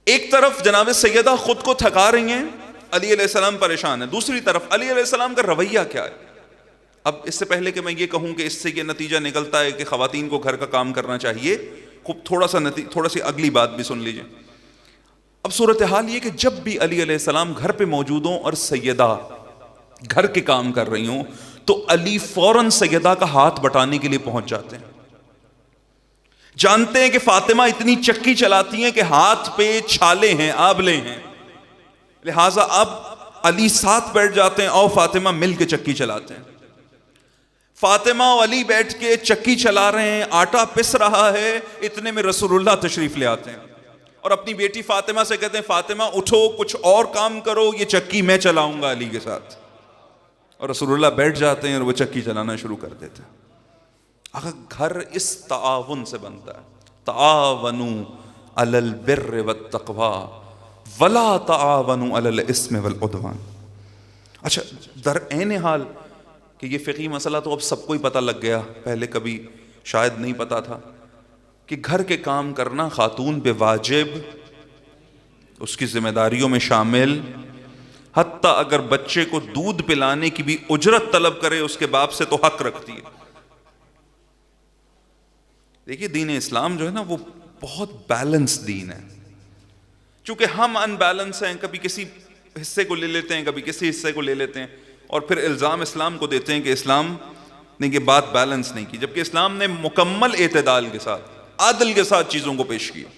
ایک طرف جناب سیدہ خود کو تھکا رہی ہیں، علی علیہ السلام پریشان ہے، دوسری طرف علی علیہ السلام کا رویہ کیا ہے؟ اب اس سے پہلے کہ میں یہ کہوں کہ اس سے یہ نتیجہ نکلتا ہے کہ خواتین کو گھر کا کام کرنا چاہیے، خوب تھوڑا سی اگلی بات بھی سن لیجئے۔ اب صورتحال یہ کہ جب بھی علی علیہ السلام گھر پہ موجود ہوں اور سیدہ گھر کے کام کر رہی ہوں تو علی فوراً سیدہ کا ہاتھ بٹانے کے لیے پہنچ جاتے ہیں۔ جانتے ہیں کہ فاطمہ اتنی چکی چلاتی ہیں کہ ہاتھ پہ چھالے ہیں، آبلے ہیں، لہٰذا اب علی ساتھ بیٹھ جاتے ہیں اور فاطمہ مل کے چکی چلاتے ہیں۔ فاطمہ و علی بیٹھ کے چکی چلا رہے ہیں، آٹا پس رہا ہے، اتنے میں رسول اللہ تشریف لے آتے ہیں اور اپنی بیٹی فاطمہ سے کہتے ہیں پھاطمہ اٹھو، کچھ اور کام کرو، یہ چکی میں چلاؤں گا علی کے ساتھ۔ اور رسول اللہ بیٹھ جاتے ہیں اور وہ چکی چلانا شروع کر دیتے ہیں۔ اگر گھر اس تعاون سے بنتا ہے، تعاونوا علی البر والتقوی ولا تعاونوا علی الاثم والعدوان۔ اچھا، در عین حال کہ یہ فقہی مسئلہ تو اب سب کو ہی پتہ لگ گیا، پہلے کبھی شاید نہیں پتا تھا کہ گھر کے کام کرنا خاتون پہ واجب، اس کی ذمہ داریوں میں شامل، حتیٰ اگر بچے کو دودھ پلانے کی بھی اجرت طلب کرے اس کے باپ سے تو حق رکھتی ہے۔ دیکھیے دین اسلام جو ہے نا وہ بہت بیلنس دین ہے، چونکہ ہم ان بیلنس ہیں، کبھی کسی حصے کو لے لیتے ہیں، کبھی کسی حصے کو لے لیتے ہیں، اور پھر الزام اسلام کو دیتے ہیں کہ اسلام نے یہ بات بیلنس نہیں کی، جبکہ اسلام نے مکمل اعتدال کے ساتھ، عدل کے ساتھ چیزوں کو پیش کیا۔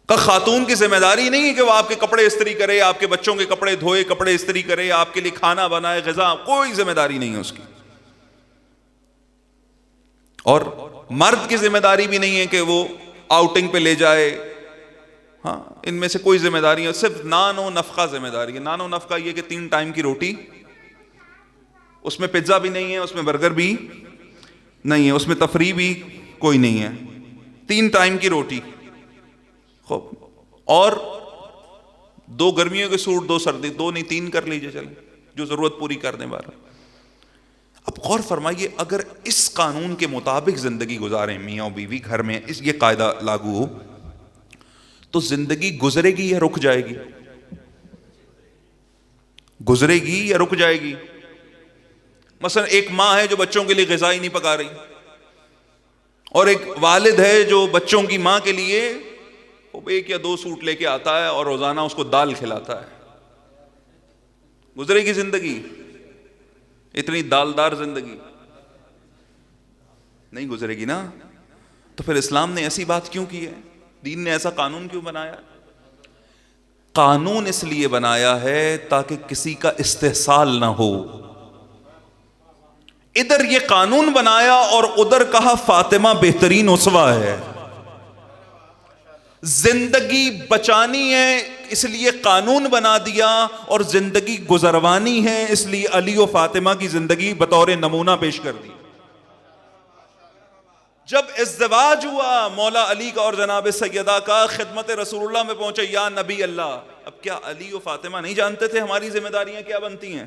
کہ خاتون کی ذمہ داری نہیں ہے کہ وہ آپ کے کپڑے استری کرے، آپ کے بچوں کے کپڑے دھوئے، کپڑے استری کرے، آپ کے لیے کھانا بنائے، غذا، کوئی ذمہ داری نہیں ہے اس کی۔ اور مرد کی ذمہ داری بھی نہیں ہے کہ وہ آؤٹنگ پہ لے جائے، ہاں ان میں سے کوئی ذمہ داری ہے، صرف نان و نفقہ ذمہ داری ہے۔ نان و نفقہ یہ کہ 3 ٹائم کی روٹی، اس میں پیزا بھی نہیں ہے، اس میں برگر بھی نہیں ہے، اس میں تفریح بھی کوئی نہیں ہے، 3 ٹائم کی روٹی، خوب، اور 2 گرمیوں کے سوٹ، 2 سردی، 2 نہیں 3 کر لیجئے، چلیں جو ضرورت پوری کرنے والا۔ اب غور فرمائیے، اگر اس قانون کے مطابق زندگی گزاریں میاں و بیوی گھر میں، یہ قاعدہ لاگو ہو تو زندگی گزرے گی یا رک جائے گی؟ گزرے گی یا رک جائے گی؟ مثلا ایک ماں ہے جو بچوں کے لیے غذا ہی نہیں پکا رہی، اور ایک والد ہے جو بچوں کی ماں کے لیے 1 یا 2 سوٹ لے کے آتا ہے اور روزانہ اس کو دال کھلاتا ہے۔ گزرے گی زندگی؟ اتنی دالدار زندگی نہیں گزرے گی نا۔ تو پھر اسلام نے ایسی بات کیوں کی ہے؟ دین نے ایسا قانون کیوں بنایا؟ قانون اس لیے بنایا ہے تاکہ کسی کا استحصال نہ ہو۔ ادھر یہ قانون بنایا اور ادھر کہا فاطمہ بہترین اسوہ ہے، زندگی بچانی ہے اس لیے قانون بنا دیا، اور زندگی گزروانی ہے اس لیے علی و فاطمہ کی زندگی بطور نمونہ پیش کر دی۔ جب ازدواج ہوا مولا علی کا اور جناب سیدہ کا، خدمت رسول اللہ میں پہنچے، یا نبی اللہ۔ اب کیا علی و فاطمہ نہیں جانتے تھے ہماری ذمہ داریاں کیا بنتی ہیں؟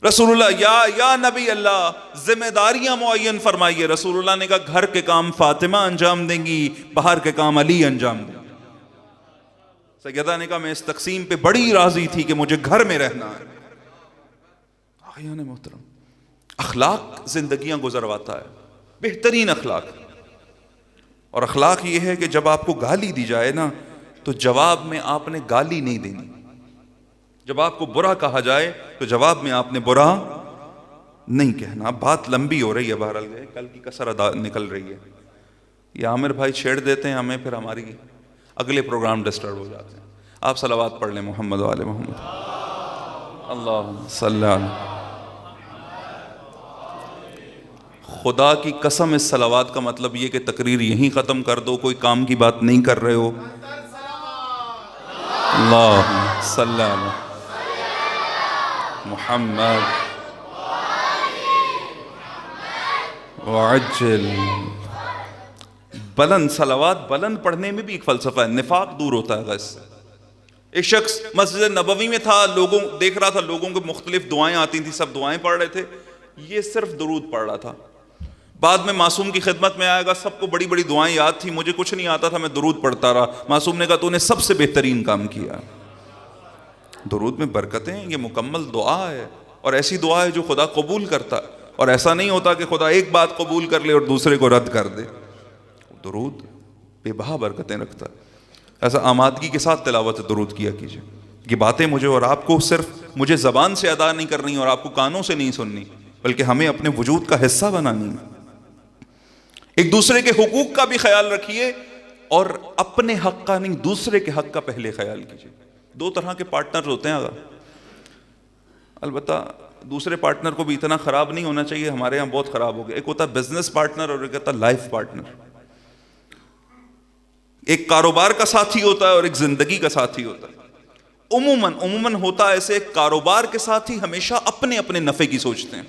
رسول اللہ یا نبی اللہ ذمہ داریاں معین فرمائیے۔ رسول اللہ نے کہا گھر کے کام فاطمہ انجام دیں گی، باہر کے کام علی انجام دیں گے۔ سیدہ نے کہا میں اس تقسیم پہ بڑی راضی تھی کہ مجھے گھر میں رہنا ہے۔ آقایان محترم، اخلاق زندگیاں گزرواتا ہے، بہترین اخلاق۔ اور اخلاق یہ ہے کہ جب آپ کو گالی دی جائے نا تو جواب میں آپ نے گالی نہیں دینی، جب آپ کو برا کہا جائے تو جواب میں آپ نے برا نہیں کہنا۔ بات لمبی ہو رہی ہے، بہرحال کل کی کسر نکل رہی ہے، یہ عامر بھائی چھیڑ دیتے ہیں ہمیں، پھر ہماری اگلے پروگرام ڈسٹرب ہو جاتے ہیں۔ آپ صلوات پڑھ لیں محمد و آل محمد، اللہم صلی علی۔ خدا کی قسم اس صلوات کا مطلب یہ کہ تقریر یہیں ختم کر دو، کوئی کام کی بات نہیں کر رہے ہو۔ اللہم صلی علی محمد وعجل۔ بلند صلوات بلند پڑھنے میں بھی ایک فلسفہ ہے، نفاق دور ہوتا ہے اس سے۔ ایک شخص مسجد نبوی میں تھا، لوگوں دیکھ رہا تھا، لوگوں کو مختلف دعائیں آتی تھیں، سب دعائیں پڑھ رہے تھے، یہ صرف درود پڑھ رہا تھا۔ بعد میں معصوم کی خدمت میں آئے گا، سب کو بڑی بڑی دعائیں یاد تھی، مجھے کچھ نہیں آتا تھا، میں درود پڑھتا رہا۔ معصوم نے کہا تو نے سب سے بہترین کام کیا۔ درود میں برکتیں ہیں، یہ مکمل دعا ہے، اور ایسی دعا ہے جو خدا قبول کرتا ہے، اور ایسا نہیں ہوتا کہ خدا ایک بات قبول کر لے اور دوسرے کو رد کر دے۔ درود بے بہا برکتیں رکھتا ہے۔ ایسا آمادگی کے ساتھ تلاوت درود کیا کیجئے۔ یہ باتیں مجھے اور آپ کو صرف مجھے زبان سے ادا نہیں کرنی اور آپ کو کانوں سے نہیں سننی، بلکہ ہمیں اپنے وجود کا حصہ بنانی ہے۔ ایک دوسرے کے حقوق کا بھی خیال رکھیے، اور اپنے حق کا نہیں، دوسرے کے حق کا پہلے خیال کیجئے۔ دو طرح کے پارٹنر ہوتے ہیں، البتہ دوسرے پارٹنر کو بھی اتنا خراب نہیں ہونا چاہیے، ہمارے یہاں بہت خراب ہو گیا۔ ایک ہوتا ہے بزنس پارٹنر اور ایک ہوتا ہے لائف پارٹنر۔ ایک کاروبار کا ساتھی ہوتا ہے اور ایک زندگی کا ساتھی ہوتا ہے۔ عموماً ہوتا ہے ایسے، کاروبار کے ساتھی ہمیشہ اپنے اپنے نفع کی سوچتے ہیں،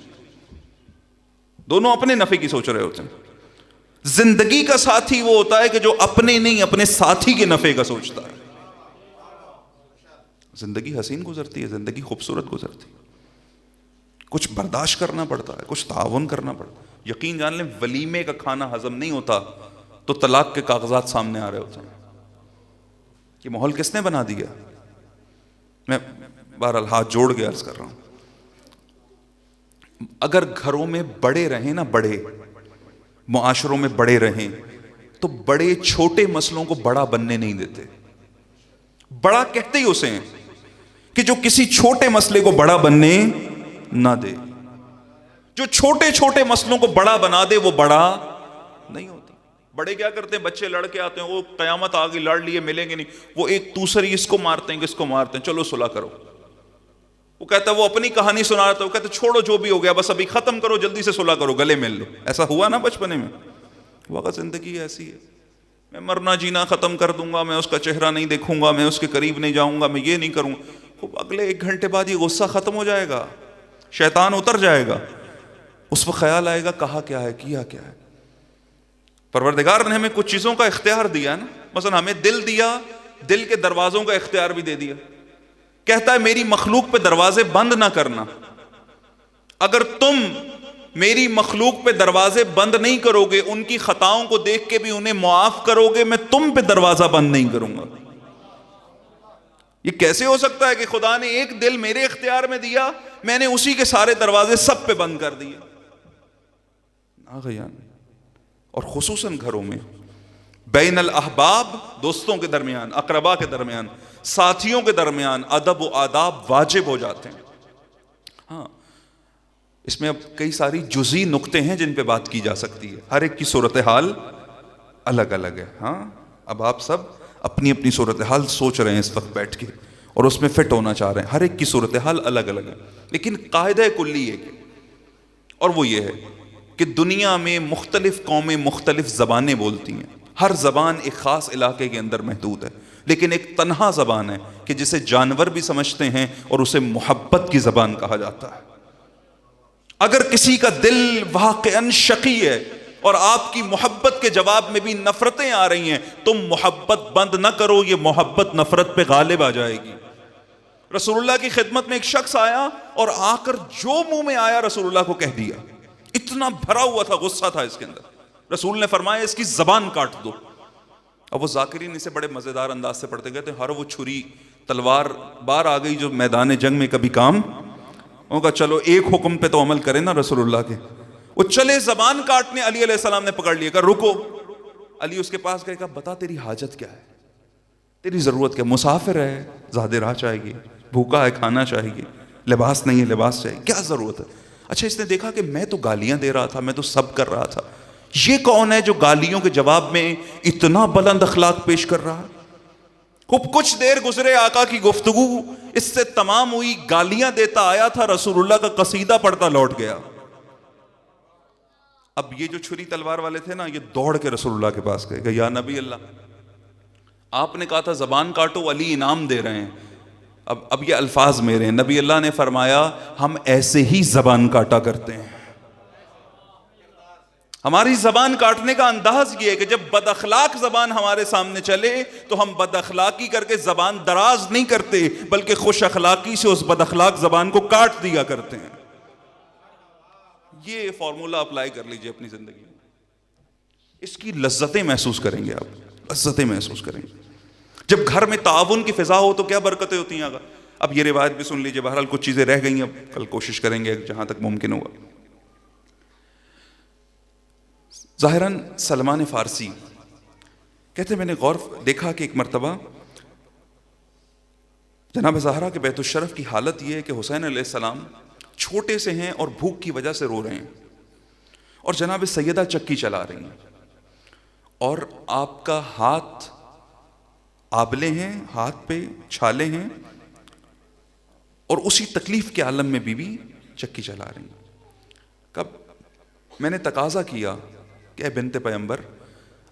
دونوں اپنے نفع کی سوچ رہے ہوتے ہیں۔ زندگی کا ساتھی وہ ہوتا ہے کہ جو اپنے نہیں، اپنے ساتھی کے نفع کا سوچتا ہے۔ زندگی حسین گزرتی ہے، زندگی خوبصورت گزرتی ہے، کچھ برداشت کرنا پڑتا ہے، کچھ تعاون کرنا پڑتا ہے۔ یقین جان لیں، ولیمے کا کھانا ہضم نہیں ہوتا تو طلاق کے کاغذات سامنے آ رہے ہوتے ہیں۔ یہ ماحول کس نے بنا دیا؟ میں بہرحال ہاتھ جوڑ کے عرض کر رہا ہوں، اگر گھروں میں بڑے رہیں نا، بڑے معاشروں میں بڑے رہیں، تو بڑے چھوٹے مسئلوں کو بڑا بننے نہیں دیتے۔ بڑا کہتے ہی اسے ہیں کہ جو کسی چھوٹے مسئلے کو بڑا بننے نہ دے۔ جو چھوٹے چھوٹے مسئلوں کو بڑا بنا دے وہ بڑا نہیں ہوتا۔ بڑے کیا کرتے ہیں؟ بچے لڑ کے آتے ہیں، وہ قیامت آ گئی، لڑ لیے، ملیں گے نہیں، وہ ایک دوسری اس کو مارتے ہیں، کس کو مارتے ہیں، چلو صلح کرو۔ وہ کہتا ہے، وہ اپنی کہانی سنا رہا تھا، وہ کہتا ہے چھوڑو جو بھی ہو گیا، بس ابھی ختم کرو، جلدی سے صلح کرو، گلے مل لو۔ ایسا ہوا نا بچپنے میں؟ واقعی زندگی ایسی ہے، میں مرنا جینا ختم کر دوں گا، میں اس کا چہرہ نہیں دیکھوں گا، میں اس کے قریب نہیں جاؤں گا، میں یہ نہیں کروں گا۔ اگلے 1 گھنٹے بعد یہ غصہ ختم ہو جائے گا، شیطان اتر جائے گا، اس وقت خیال آئے گا کہا کیا ہے، کیا کیا ہے۔ پروردگار نے ہمیں کچھ چیزوں کا اختیار دیا نا، مثلا ہمیں دل دیا، دل کے دروازوں کا اختیار بھی دے دیا۔ کہتا ہے میری مخلوق پہ دروازے بند نہ کرنا، اگر تم میری مخلوق پہ دروازے بند نہیں کرو گے، ان کی خطاؤں کو دیکھ کے بھی انہیں معاف کرو گے، میں تم پہ دروازہ بند نہیں کروں گا۔ یہ کیسے ہو سکتا ہے کہ خدا نے ایک دل میرے اختیار میں دیا، میں نے اسی کے سارے دروازے سب پہ بند کر دیے؟ ناغیان۔ اور خصوصاً گھروں میں بین الاحباب، دوستوں کے درمیان، اقربا کے درمیان، ساتھیوں کے درمیان ادب و آداب واجب ہو جاتے ہیں۔ ہاں، اس میں اب کئی ساری جزئی نقطے ہیں جن پہ بات کی جا سکتی ہے، ہر ایک کی صورتحال الگ الگ ہے۔ ہاں، اب آپ سب اپنی اپنی صورتحال سوچ رہے ہیں اس وقت بیٹھ کے، اور اس میں فٹ ہونا چاہ رہے ہیں، ہر ایک کی صورتحال الگ الگ ہے، لیکن قاعدہ کلی ایک ہے، اور وہ یہ ہے کہ دنیا میں مختلف قومیں مختلف زبانیں بولتی ہیں، ہر زبان ایک خاص علاقے کے اندر محدود ہے، لیکن ایک تنہا زبان ہے کہ جسے جانور بھی سمجھتے ہیں، اور اسے محبت کی زبان کہا جاتا ہے۔ اگر کسی کا دل واقعاً شقی ہے اور آپ کی محبت کے جواب میں بھی نفرتیں آ رہی ہیں، تم محبت بند نہ کرو، یہ محبت نفرت پہ غالب آ جائے گی۔ رسول اللہ کی خدمت میں ایک شخص آیا، اور آ کر جو منہ میں آیا رسول اللہ کو کہہ دیا، اتنا بھرا ہوا تھا، غصہ تھا اس کے اندر۔ رسول نے فرمایا اس کی زبان کاٹ دو۔ اب وہ ذاکرین اسے بڑے مزیدار انداز سے پڑھتے گئے تھے، ہر وہ چھری تلوار بار آ گئی جو میدان جنگ میں کبھی کام، انہوں کہا چلو ایک حکم پہ تو عمل کریں نا رسول اللہ کے۔ وہ چلے زبان کاٹنے، علی علیہ السلام نے پکڑ لیا، کہا رکو۔ علی اس کے پاس گئے، کہا بتا تیری حاجت کیا ہے، تیری ضرورت کیا؟ مسافر ہے، زاد راہ چاہیے گی، بھوکا ہے، کھانا چاہیے، لباس نہیں ہے، لباس چاہیے، کیا ضرورت ہے؟ اچھا، اس نے دیکھا کہ میں تو گالیاں دے رہا تھا، میں تو سب کر رہا تھا، یہ کون ہے جو گالیوں کے جواب میں اتنا بلند اخلاق پیش کر رہا ہے؟ خوب کچھ دیر گزرے، آقا کی گفتگو اس سے تمام ہوئی، گالیاں دیتا آیا تھا، رسول اللہ کا قصیدہ پڑھتا لوٹ گیا۔ اب یہ جو چھری تلوار والے تھے نا، یہ دوڑ کے رسول اللہ کے پاس گئے کہ یا نبی اللہ، آپ نے کہا تھا زبان کاٹو، علی انعام دے رہے ہیں، اب یہ الفاظ میرے ہیں۔ نبی اللہ نے فرمایا ہم ایسے ہی زبان کاٹا کرتے ہیں، ہماری زبان کاٹنے کا انداز یہ ہے کہ جب بد اخلاق زبان ہمارے سامنے چلے تو ہم بد اخلاقی کر کے زبان دراز نہیں کرتے، بلکہ خوش اخلاقی سے اس بد اخلاق زبان کو کاٹ دیا کرتے ہیں۔ یہ فارمولا اپلائی کر لیجئے اپنی زندگی میں، اس کی لذتیں محسوس کریں گے آپ، لذتیں محسوس کریں گے. جب گھر میں تعاون کی فضا ہو تو کیا برکتیں ہوتی ہیں. آگا اب یہ روایت بھی سن لیجئے، بہرحال کچھ چیزیں رہ گئی ہیں، اب کل کوشش کریں گے جہاں تک ممکن ہوگا. ظاہراً سلمان فارسی کہتے ہیں میں نے غور دیکھا کہ ایک مرتبہ جناب زہرا کے بیت الشرف کی حالت یہ ہے کہ حسین علیہ السلام چھوٹے سے ہیں اور بھوک کی وجہ سے رو رہے ہیں، اور جناب سیدہ چکی چلا رہی ہیں، اور آپ کا ہاتھ آبلے ہیں، ہاتھ پہ چھالے ہیں، اور اسی تکلیف کے عالم میں بی بی چکی چلا رہی ہیں. کب میں نے تقاضا کیا کہ اے بنت پیغمبر،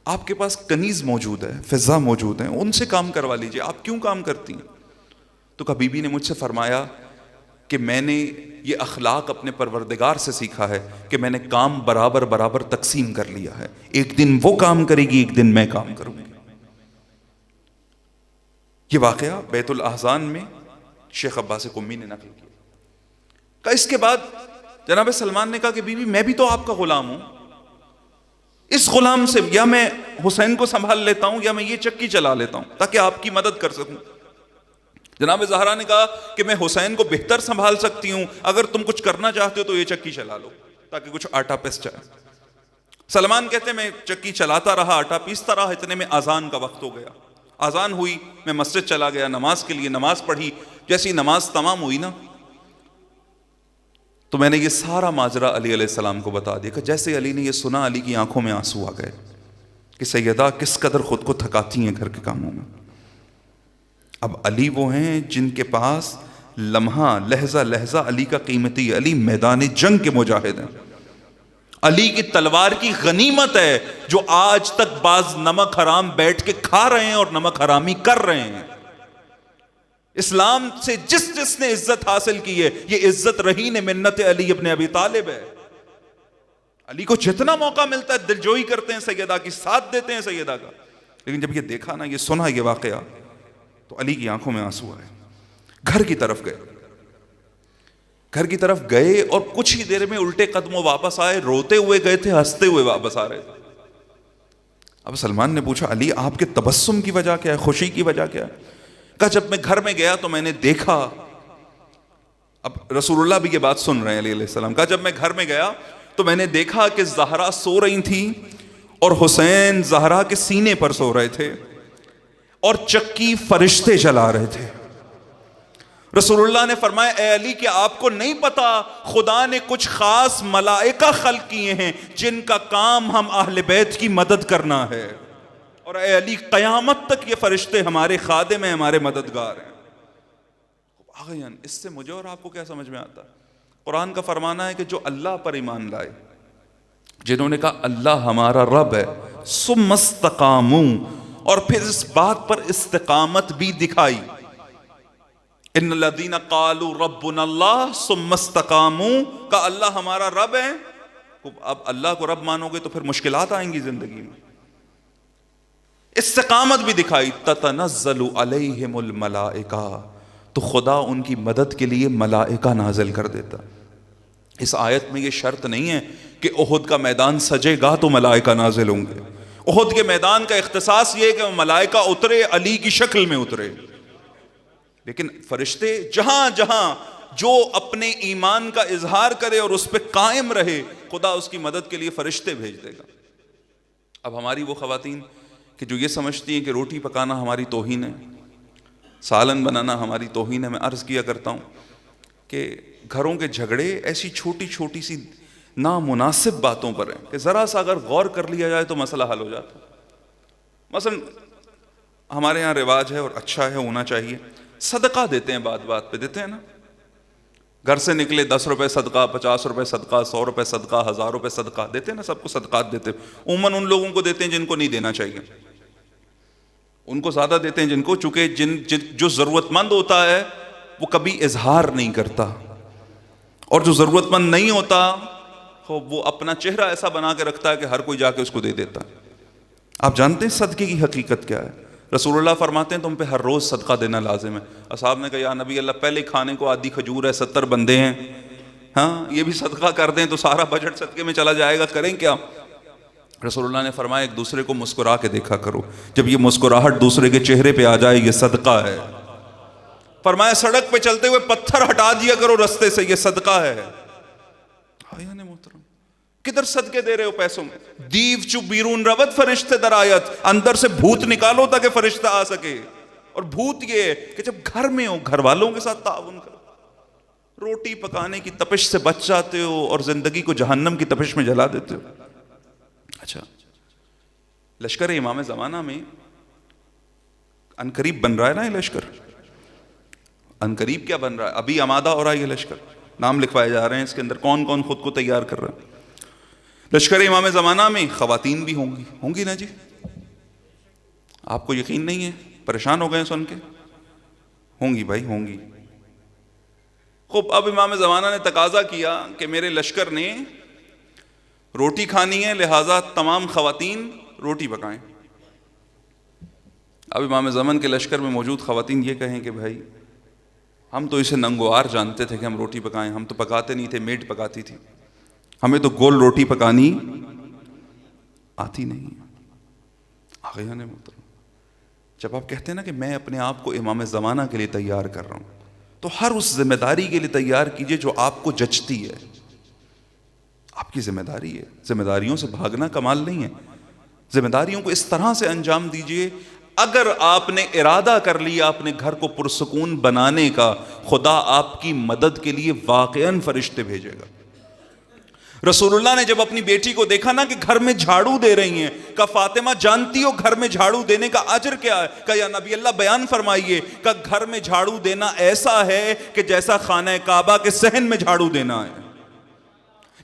آپ کے پاس کنیز موجود ہے، فضا موجود ہے، ان سے کام کروا لیجئے، آپ کیوں کام کرتی ہیں؟ تو کہا بی بی نے مجھ سے فرمایا کہ میں نے یہ اخلاق اپنے پروردگار سے سیکھا ہے کہ میں نے کام برابر برابر تقسیم کر لیا ہے، ایک دن وہ کام کرے گی، ایک دن میں کام کروں گی. یہ واقعہ بیت الاحزان میں شیخ عباس قمی نے نقل کیا. کہ اس کے بعد جناب سلمان نے کہا کہ بی بی میں بھی تو آپ کا غلام ہوں، اس غلام سے یا میں حسین کو سنبھال لیتا ہوں یا میں یہ چکی چلا لیتا ہوں تاکہ آپ کی مدد کر سکوں. جناب زہرا نے کہا کہ میں حسین کو بہتر سنبھال سکتی ہوں، اگر تم کچھ کرنا چاہتے ہو تو یہ چکی چلا لو تاکہ کچھ آٹا پس جائے. سلمان کہتے ہیں میں چکی چلاتا رہا، آٹا پیستا رہا، اتنے میں اذان کا وقت ہو گیا. اذان ہوئی، میں مسجد چلا گیا نماز کے لیے، نماز پڑھی. جیسی نماز تمام ہوئی نا تو میں نے یہ سارا ماجرا علی علیہ السلام کو بتا دیا. کہ جیسے علی نے یہ سنا، علی کی آنکھوں میں آنسو آ گئے کہ سیدہ کس قدر خود کو تھکاتی ہیں گھر کے کاموں میں. اب علی وہ ہیں جن کے پاس لمحہ لہجہ لہجہ علی کا قیمتی ہے. علی میدان جنگ کے مجاہد ہیں، علی کی تلوار کی غنیمت ہے جو آج تک بعض نمک حرام بیٹھ کے کھا رہے ہیں اور نمک حرامی کر رہے ہیں. اسلام سے جس جس نے عزت حاصل کی ہے، یہ عزت رہین منت علی ابن ابی طالب ہے. علی کو جتنا موقع ملتا ہے دلجوئی کرتے ہیں سیدہ کی، ساتھ دیتے ہیں سیدہ کا. لیکن جب یہ دیکھا نا، یہ سنا یہ واقعہ، تو علی کی آنکھوں میں آنسو آئے. گھر کی طرف گئے، گھر کی طرف گئے اور کچھ ہی دیر میں الٹے قدموں واپس آئے. روتے ہوئے گئے تھے، ہنستے ہوئے واپس آ رہے تھے. اب سلمان نے پوچھا علی آپ کے تبسم کی وجہ کیا ہے، خوشی کی وجہ کیا ہے؟ کہا جب میں گھر میں گیا تو میں نے دیکھا. اب رسول اللہ بھی یہ بات سن رہے ہیں علی علیہ السلام. کہا جب میں گھر میں گیا تو میں نے دیکھا کہ زہرا سو رہی تھی اور حسین زہرا کے سینے پر سو رہے تھے اور چکی فرشتے چلا رہے تھے. رسول اللہ نے فرمایا اے علی کہ آپ کو نہیں پتا خدا نے کچھ خاص ملائکہ خلق کیے ہیں جن کا کام ہم اہل بیت کی مدد کرنا ہے، اور اے علی قیامت تک یہ فرشتے ہمارے خادم ہیں، ہمارے مددگار ہیں. آگین اس سے مجھے اور آپ کو کیا سمجھ میں آتا ہے؟ قرآن کا فرمانا ہے کہ جو اللہ پر ایمان لائے، جنہوں نے کہا اللہ ہمارا رب ہے، ثم استقاموا، اور پھر اس بات پر استقامت بھی دکھائی. ان الذین قالوا ربنا اللہ ثم استقاموا، کہ اللہ ہمارا رب ہے. اب اللہ کو رب مانو گے تو پھر مشکلات آئیں گی زندگی میں. استقامت بھی دکھائی. تتنزل علیہم الملائکہ، تو خدا ان کی مدد کے لیے ملائکہ نازل کر دیتا. اس آیت میں یہ شرط نہیں ہے کہ احد کا میدان سجے گا تو ملائکہ نازل ہوں گے. احد کے میدان کا اختصاص یہ ہے کہ ملائکہ اترے، علی کی شکل میں اترے. لیکن فرشتے جہاں جہاں جو اپنے ایمان کا اظہار کرے اور اس پہ قائم رہے، خدا اس کی مدد کے لیے فرشتے بھیج دے گا. اب ہماری وہ خواتین کہ جو یہ سمجھتی ہیں کہ روٹی پکانا ہماری توہین ہے، سالن بنانا ہماری توہین ہے. میں عرض کیا کرتا ہوں کہ گھروں کے جھگڑے ایسی چھوٹی چھوٹی سی نامناسب باتوں پر ہیں کہ ذرا سا اگر غور کر لیا جائے تو مسئلہ حل ہو جاتا ہے. مثلا ہمارے ہاں رواج ہے اور اچھا ہے، ہونا چاہیے، صدقہ دیتے ہیں، بات بات پہ دیتے ہیں نا. گھر سے نکلے 10 روپے صدقہ، 50 روپے صدقہ، 100 روپے صدقہ، 1000 روپے صدقہ دیتے ہیں نا. سب کو صدقات دیتے ہیں. عموماً ان لوگوں کو دیتے ہیں جن کو نہیں دینا چاہیے، ان کو زیادہ دیتے ہیں جن کو، چونکہ جو ضرورت مند ہوتا ہے وہ کبھی اظہار نہیں کرتا، اور جو ضرورت مند نہیں ہوتا وہ اپنا چہرہ ایسا بنا کے رکھتا ہے کہ ہر کوئی جا کے اس کو دے دیتا. آپ جانتے ہیں صدقے کی حقیقت کیا ہے؟ رسول اللہ فرماتے ہیں تم پہ ہر روز صدقہ دینا لازم ہے. اصحاب نے کہا یا نبی اللہ پہلے کھانے کو آدھی کھجور ہے، 70 بندے ہیں، ہاں یہ بھی صدقہ کر دیں تو سارا بجٹ صدقے میں چلا جائے گا، کریں کیا؟ رسول اللہ نے فرمایا ایک دوسرے کو مسکرا کے دیکھا کرو، جب یہ مسکراہٹ دوسرے کے چہرے پہ آ جائے یہ صدقہ ہے۔ فرمایا سڑک پہ چلتے ہوئے پتھر ہٹا دیا کرو رستے سے، یہ صدقہ ہے۔ آیان محترم کدھر صدقے دے رہے ہو پیسوں میں؟ دیو چو بیرون روت فرشتے در آیت، اندر سے بھوت نکالو تاکہ فرشتہ آ سکے۔ اور بھوت یہ ہے کہ جب گھر میں ہو گھر والوں کے ساتھ تعاون کرو، روٹی پکانے کی تپش سے بچ جاتے ہو اور زندگی کو جہنم کی تپش میں جلا دیتے ہو۔ اچھا لشکر امام زمانہ میں عنقریب بن رہا ہے نا یہ لشکر، عنقریب کیا بن رہا ہے؟ ابھی آمادہ ہو رہا ہے یہ لشکر، نام لکھوائے جا رہے ہیں اس کے اندر کون کون خود کو تیار کر رہا ہے۔ لشکر امام زمانہ میں خواتین بھی ہوں گی نا جی؟ آپ کو یقین نہیں ہے؟ پریشان ہو گئے سن کے؟ ہوں گی بھائی، ہوں گی۔ خوب اب امام زمانہ نے تقاضا کیا کہ میرے لشکر نے روٹی کھانی ہے، لہٰذا تمام خواتین روٹی پکائیں۔ اب امام زمان کے لشکر میں موجود خواتین یہ کہیں کہ بھائی ہم تو اسے ننگوار جانتے تھے کہ ہم روٹی پکائیں، ہم تو پکاتے نہیں تھے، میڈ پکاتی تھی، ہمیں تو گول روٹی پکانی آتی نہیں۔ آغیان محترم جب آپ کہتے ہیں نا کہ میں اپنے آپ کو امام زمانہ کے لیے تیار کر رہا ہوں، تو ہر اس ذمہ داری کے لیے تیار کیجئے جو آپ کو جچتی ہے، آپ کی ذمہ داری ہے۔ ذمہ داریوں سے بھاگنا کمال نہیں ہے، ذمہ داریوں کو اس طرح سے انجام دیجئے اگر آپ نے ارادہ کر لیا اپنے گھر کو پرسکون بنانے کا، خدا آپ کی مدد کے لیے واقعاً فرشتے بھیجے گا۔ رسول اللہ نے جب اپنی بیٹی کو دیکھا نا کہ گھر میں جھاڑو دے رہی ہیں، کہا فاطمہ جانتی ہو گھر میں جھاڑو دینے کا اجر کیا ہے؟ کہا یا نبی اللہ بیان فرمائیے۔ کہا گھر میں جھاڑو دینا ایسا ہے کہ جیسا خانہ کعبہ کے صحن میں جھاڑو دینا ہے۔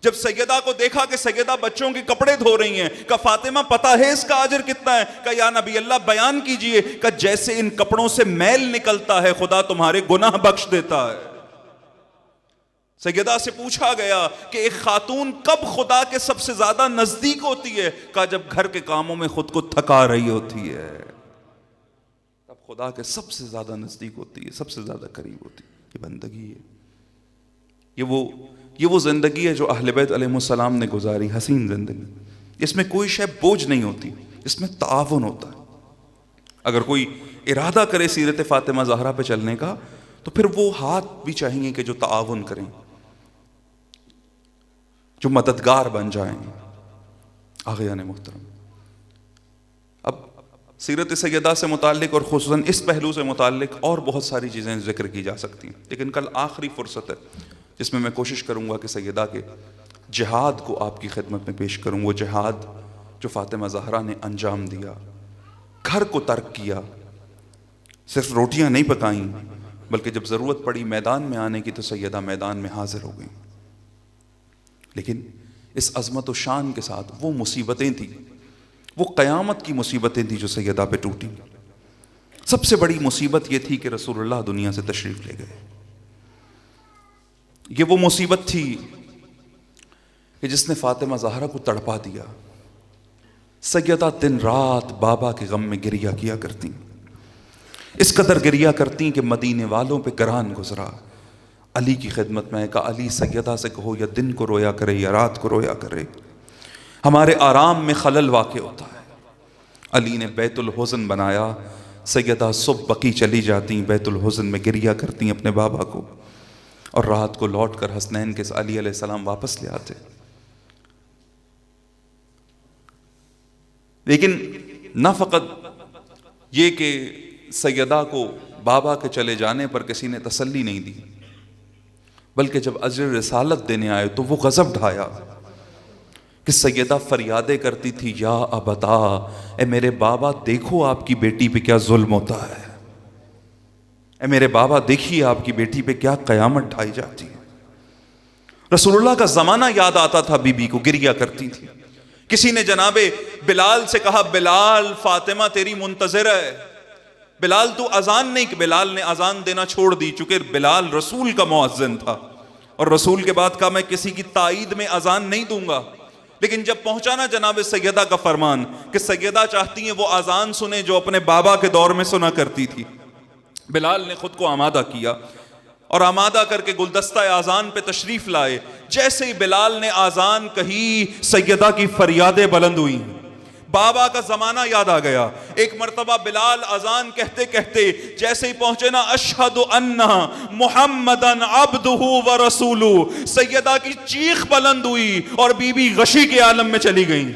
جب سیدہ کو دیکھا کہ سیدہ بچوں کے کپڑے دھو رہی ہیں، کہا فاطمہ پتہ ہے اس کا اجر کتنا ہے؟ کہا یا نبی اللہ بیان کیجئے۔ کہا جیسے ان کپڑوں سے میل نکلتا ہے خدا تمہارے گناہ بخش دیتا ہے۔ سیدہ سے پوچھا گیا کہ ایک خاتون کب خدا کے سب سے زیادہ نزدیک ہوتی ہے؟ کہا جب گھر کے کاموں میں خود کو تھکا رہی ہوتی ہے، تب خدا کے سب سے زیادہ نزدیک ہوتی ہے، سب سے زیادہ قریب ہوتی ہے۔ یہ بندگی ہے، یہ وہ زندگی ہے جو اہل بیت علیہ السلام نے گزاری، حسین زندگی۔ اس میں کوئی شے بوجھ نہیں ہوتی، اس میں تعاون ہوتا ہے۔ اگر کوئی ارادہ کرے سیرت فاطمہ زہرا پہ چلنے کا تو پھر وہ ہاتھ بھی چاہیے کہ جو تعاون کریں، جو مددگار بن جائیں۔ آغیان محترم اب سیرت سیدہ سے متعلق اور خصوصاً اس پہلو سے متعلق اور بہت ساری چیزیں ذکر کی جا سکتی ہیں، لیکن کل آخری فرصت ہے جس میں کوشش کروں گا کہ سیدہ کے جہاد کو آپ کی خدمت میں پیش کروں۔ وہ جہاد جو فاطمہ زہرا نے انجام دیا، گھر کو ترک کیا، صرف روٹیاں نہیں پکائیں بلکہ جب ضرورت پڑی میدان میں آنے کی تو سیدہ میدان میں حاضر ہو گئیں۔ لیکن اس عظمت و شان کے ساتھ وہ مصیبتیں تھیں، وہ قیامت کی مصیبتیں تھیں جو سیدہ پہ ٹوٹی۔ سب سے بڑی مصیبت یہ تھی کہ رسول اللہ دنیا سے تشریف لے گئے۔ یہ وہ مصیبت تھی کہ جس نے فاطمہ زہرا کو تڑپا دیا۔ سیدہ دن رات بابا کے غم میں گریہ کیا کرتی، اس قدر گریہ کرتی کہ مدینے والوں پہ گران گزرا۔ علی کی خدمت میں کہا علی سیدہ سے کہو یا دن کو رویا کرے یا رات کو رویا کرے، ہمارے آرام میں خلل واقع ہوتا ہے۔ علی نے بیت الحزن بنایا، سیدہ صبح بقی چلی جاتی، بیت الحزن میں گریہ کرتی اپنے بابا کو، اور رات کو لوٹ کر حسنین کے علی علیہ السلام واپس لے آتے۔ لیکن نہ فقط یہ کہ سیدہ کو بابا کے چلے جانے پر کسی نے تسلی نہیں دی، بلکہ جب اجر رسالت دینے آئے تو وہ غضب ڈھایا کہ سیدہ فریادیں کرتی تھی یا ابتا، اے میرے بابا دیکھو آپ کی بیٹی پہ کیا ظلم ہوتا ہے، اے میرے بابا دیکھیے آپ کی بیٹی پہ کیا قیامت ڈھائی جاتی ہے۔ رسول اللہ کا زمانہ یاد آتا تھا، بی بی کو گریہ کرتی تھی۔ کسی نے جناب بلال سے کہا بلال فاطمہ تیری منتظر ہے۔ بلال تو اذان نہیں، کہ بلال نے اذان دینا چھوڑ دی، چونکہ بلال رسول کا مؤذن تھا اور رسول کے بعد کہا میں کسی کی تائید میں اذان نہیں دوں گا۔ لیکن جب پہنچا نا جناب سیدہ کا فرمان کہ سیدہ چاہتی ہیں وہ اذان سنیں جو اپنے بابا کے دور میں سنا کرتی تھی، بلال نے خود کو آمادہ کیا، اور آمادہ کر کے گلدستہ آذان پہ تشریف لائے. جیسے ہی بلال نے آذان کہی سیدہ کی فریادیں بلند ہوئیں. بابا کا زمانہ یاد آ گیا. ایک مرتبہ بلال اذان کہتے کہتے جیسے ہی پہنچے نا اشہد ان محمدن عبدہ و رسولہ، سیدہ کی چیخ بلند ہوئی اور بی بی غشی کے عالم میں چلی گئیں.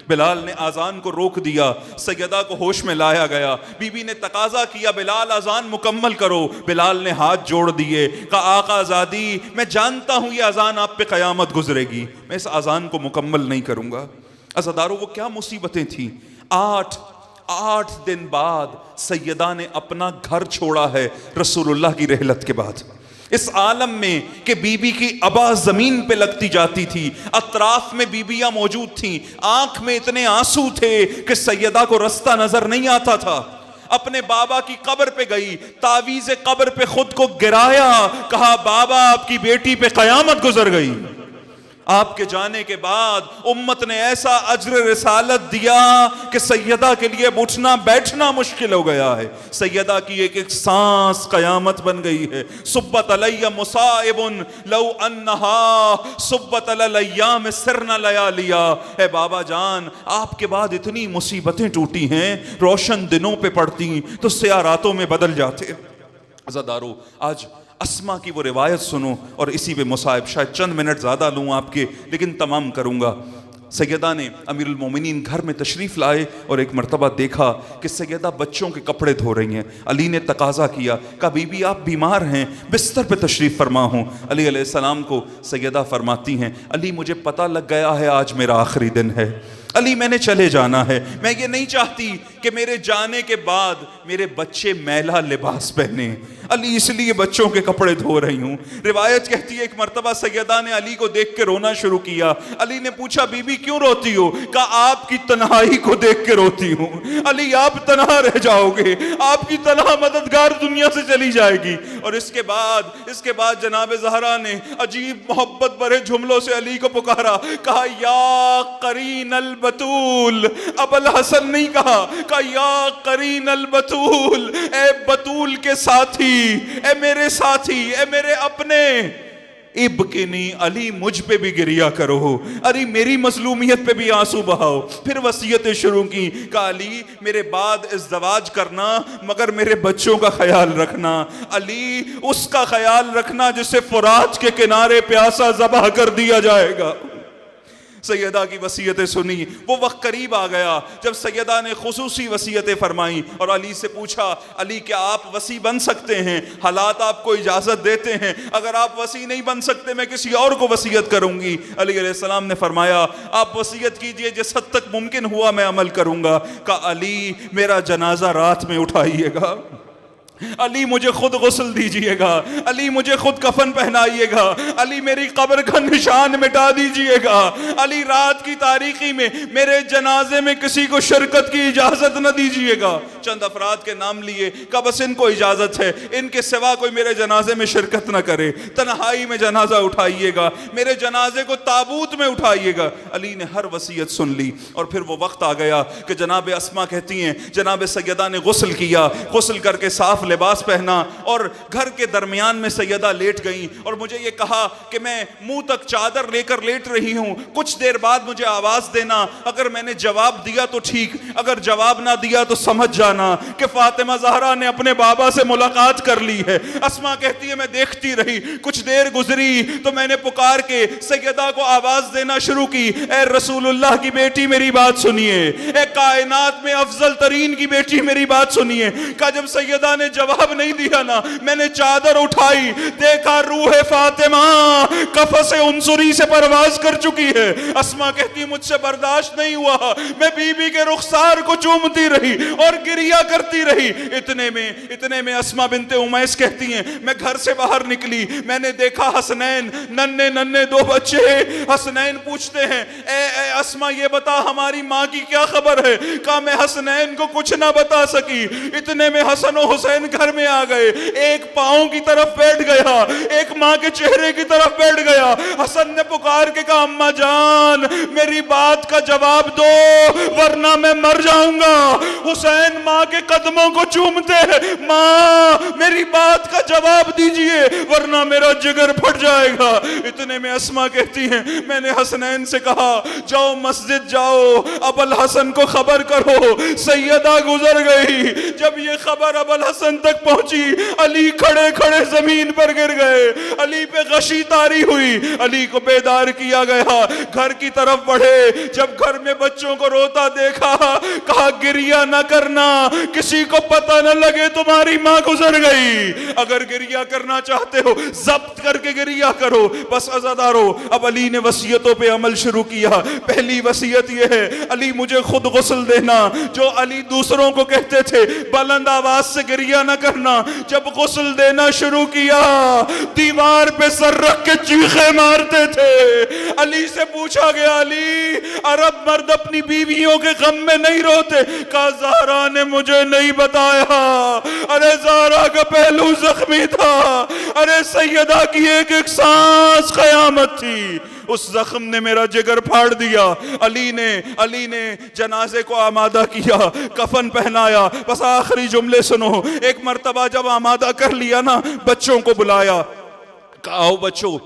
بلال نے اذان کو روک دیا، سیدہ کو ہوش میں لایا گیا. بی بی نے تقاضا کیا بلال اذان مکمل کرو. بلال نے ہاتھ جوڑ دیے، کہا آقا زادی میں جانتا ہوں یہ اذان آپ پہ قیامت گزرے گی، میں اس اذان کو مکمل نہیں کروں گا. عزادارو وہ کیا مصیبتیں تھیں. 8 دن بعد سیدہ نے اپنا گھر چھوڑا ہے رسول اللہ کی رحلت کے بعد. اس عالم میں کہ بی بی کی ابا زمین پہ لگتی جاتی تھی، اطراف میں بیویاں موجود تھیں، آنکھ میں اتنے آنسو تھے کہ سیدہ کو رستہ نظر نہیں آتا تھا. اپنے بابا کی قبر پہ گئی، تعویذ قبر پہ خود کو گرایا، کہا بابا آپ کی بیٹی پہ قیامت گزر گئی. آپ کے جانے کے بعد امت نے ایسا اجر رسالت دیا کہ سیدہ کے لیے اٹھنا بیٹھنا مشکل ہو گیا ہے. سیدہ کی ایک ایک سانس قیامت بن گئی ہے. صبت علی مصائب لو انہا صبت علی الایام سرنا لیالیا. اے بابا جان آپ کے بعد اتنی مصیبتیں ٹوٹی ہیں، روشن دنوں پہ پڑتی تو سیاہ راتوں میں بدل جاتے. عزادارو آج اسما کی وہ روایت سنو اور اسی پہ مصائب، شاید چند منٹ زیادہ لوں آپ کے لیکن تمام کروں گا. سیدہ نے امیر المومنین گھر میں تشریف لائے اور ایک مرتبہ دیکھا کہ سیدہ بچوں کے کپڑے دھو رہی ہیں. علی نے تقاضا کیا، کہا بی بی آپ بیمار ہیں، بستر پہ تشریف فرما ہوں. علی علیہ السلام کو سیدہ فرماتی ہیں علی مجھے پتہ لگ گیا ہے آج میرا آخری دن ہے. علی میں نے چلے جانا ہے، میں یہ نہیں چاہتی کہ میرے جانے کے بعد میرے بچے میلا لباس پہنے. علی اس لیے بچوں کے کپڑے دھو رہی ہوں. روایت کہتی ہے ایک مرتبہ سیدہ نے علی کو دیکھ کے رونا شروع کیا. علی نے پوچھا بی بی کیوں روتی ہو؟ کہا آپ کی تنہائی کو دیکھ کے روتی ہوں. علی آپ تنہا رہ جاؤ گے، آپ کی تنہا مددگار دنیا سے چلی جائے گی. اور اس کے بعد جناب زہرا نے عجیب محبت بھرے جملوں سے علی کو پکارا، کہا یا قرین البتول. اب الحسن نہیں کہا یا قرین البتول، اے بتول کے ساتھی، اے میرے ساتھی، اے میرے اپنے. ابکنی علی مجھ پہ بھی گریا کرو، علی میری مظلومیت پہ بھی آنسو بہاؤ. پھر وصیتیں شروع کی، کہا علی میرے بعد ازدواج کرنا مگر میرے بچوں کا خیال رکھنا. علی اس کا خیال رکھنا جسے فرات کے کنارے پیاسا ذبح کر دیا جائے گا. سیدہ کی وصیتیں سنی. وہ وقت قریب آ گیا جب سیدہ نے خصوصی وصیتیں فرمائیں اور علی سے پوچھا علی کیا آپ وصی بن سکتے ہیں؟ حالات آپ کو اجازت دیتے ہیں، اگر آپ وصی نہیں بن سکتے میں کسی اور کو وصیت کروں گی. علی علیہ السلام نے فرمایا آپ وصیت کیجئے، جس حد تک ممکن ہوا میں عمل کروں گا. کہا علی میرا جنازہ رات میں اٹھائیے گا، علی مجھے خود غسل دیجئے گا، علی مجھے خود کفن پہنائیے گا، علی میری قبر کا نشان مٹا دیجئے گا، علی رات کی تاریکی میں میرے جنازے میں کسی کو شرکت کی اجازت نہ دیجئے گا. چند افراد کے نام لیے کہ بس ان کو اجازت ہے، ان کے سوا کوئی میرے جنازے میں شرکت نہ کرے. تنہائی میں جنازہ اٹھائیے گا، میرے جنازے کو تابوت میں اٹھائیے گا. علی نے ہر وصیت سن لی. اور پھر وہ وقت آ گیا کہ جناب اسما کہتی ہیں جناب سیدہ نے غسل کیا، غسل کر کے صاف لباس پہنا اور گھر کے درمیان میں سیدہ لیٹ گئیں اور مجھے یہ کہا کہ میں منہ تک چادر لے کر لیٹ رہی ہوں، کچھ دیر بعد مجھے آواز دینا، اگر میں نے جواب دیا تو ٹھیک، اگر جواب نہ دیا تو سمجھ جانا کہ فاطمہ زہرا نے اپنے بابا سے ملاقات کر لی ہے. اسما کہتی ہے میں دیکھتی رہی، کچھ دیر گزری تو میں نے پکار کے سیدہ کو آواز دینا شروع کی، اے رسول اللہ کی بیٹی میری بات سنیے، اے کائنات میں افضل ترین کی بیٹی میری بات سنیے. کہ جب سیدہ نے جواب نہیں دیا نا، میں نے چادر اٹھائی، دیکھا روح فاطمہ قفس عنصری سے پرواز کر چکی ہے. اسما کہتی مجھ سے برداشت نہیں ہوا، میں بی بی کے رخسار کو چومتی رہی اور گریا کرتی رہی. اتنے میں اسما بنت امیس کہتی ہیں میں گھر سے باہر نکلی، میں نے دیکھا حسنین، ننھے 2 بچے. حسنین پوچھتے ہیں اے اسما یہ بتا ہماری ماں کی کیا خبر ہے؟ کہا میں حسنین کو کچھ نہ بتا سکی. اتنے میں حسن و حسین گھر میں آ گئے، ایک پاؤں کی طرف بیٹھ گیا، ایک ماں کے چہرے کی طرف بیٹھ گیا۔ حسن نے پکار کے کہا اماں جان میری بات کا جواب دو ورنہ میں مر جاؤں گا۔ حسین ماں کے قدموں کو چومتے ہیں، ماں میری بات کا جواب دیجئے ورنہ میرا جگر پھٹ جائے گا۔ اتنے میں اسما کہتی ہیں میں نے حسنین سے کہا جاؤ مسجد جاؤ، ابو الحسن کو خبر کرو سیدہ گزر گئی۔ جب یہ خبر ابو الحسن تک پہنچی، علی کھڑے کھڑے زمین پر گر گئے، علی پہ غشی طاری ہوئی، علی کو بیدار کیا گیا، گھر کی طرف بڑھے۔ جب گھر میں بچوں کو روتا دیکھا کہا گریہ نہ کرنا، کسی کو پتہ نہ لگے تمہاری ماں گزر گئی، اگر گریہ کرنا چاہتے ہو ضبط کر کے گریہ کرو۔ بس عزادارو اب علی نے وصیتوں پہ عمل شروع کیا۔ پہلی وصیت یہ ہے علی مجھے خود غسل دینا، جو علی دوسروں کو کہتے تھے بلند آواز سے گریہ نہ کرنا، جب غسل دینا شروع کیا دیوار پہ سر رکھ کے چیخے مارتے تھے۔ علی سے پوچھا گیا علی عرب مرد اپنی بیویوں کے غم میں نہیں روتے؟ کہا زہرا نے مجھے نہیں بتایا۔ ارے زہرا کا پہلو زخمی تھا، ارے سیدہ کی ایک ایک سانس قیامت تھی، اس زخم نے میرا جگر پھاڑ دیا۔ علی نے جنازے کو آمادہ کیا، کفن پہنایا۔ بس آخری جملے سنو، ایک مرتبہ جب آمادہ کر لیا نا، بچوں کو بلایا، کہا آؤ بچوں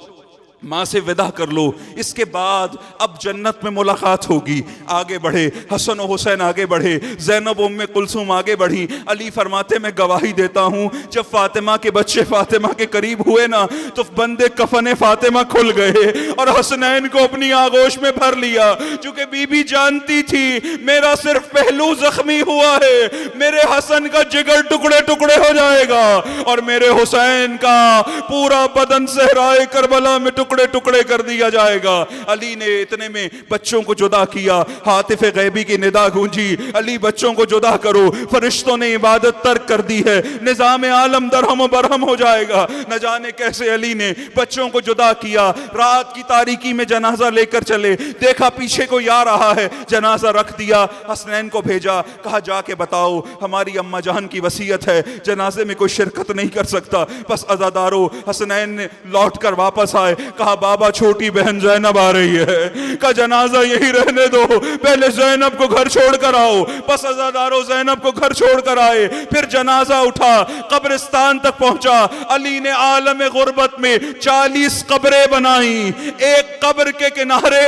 ماں سے وداع کر لو، اس کے بعد اب جنت میں ملاقات ہوگی۔ آگے بڑھے، حسن و حسین آگے بڑھے، زینب ام کلثوم آگے بڑھی۔ علی فرماتے میں گواہی دیتا ہوں جب فاطمہ کے بچے فاطمہ کے قریب ہوئے نا تو بندے کفن فاطمہ کھل گئے اور حسنین کو اپنی آغوش میں بھر لیا، چونکہ بی بی جانتی تھی میرا صرف پہلو زخمی ہوا ہے، میرے حسن کا جگر ٹکڑے ٹکڑے ہو جائے گا اور میرے حسین کا پورا بدن صحرائے کربلا میں ٹکڑے ٹکڑے کر دیا جائے گا۔ علی نے اتنے میں بچوں کو جدا کیا، ہاتف غیبی کی ندا گونجی، علی بچوں کو جدا کرو، فرشتوں نے عبادت ترک کر دی ہے، نظام عالم درہم و برہم ہو جائے گا۔ نہ جانے کیسے علی نے بچوں کو جدا کیا، رات کی تاریکی میں جنازہ لے کر چلے، دیکھا پیچھے کوئی آ رہا ہے، جنازہ رکھ دیا، حسنین کو بھیجا، کہا جا کے بتاؤ ہماری اماں جان کی وصیت ہے جنازے میں کوئی شرکت نہیں کر سکتا۔ بس عزادارو حسنین نے لوٹ کر واپس آئے، کہا بابا چھوٹی بہن زینب آ رہی ہے، کہا جنازہ یہی رہنے دو، پہلے زینب کو گھر چھوڑ کر آؤ۔ بس عزادارو زینب کو گھر چھوڑ کر آئے، پھر جنازہ اٹھا، قبرستان تک پہنچا۔ علی نے عالم غربت میں 40 قبریں بنائیں، ایک قبر کے کنارے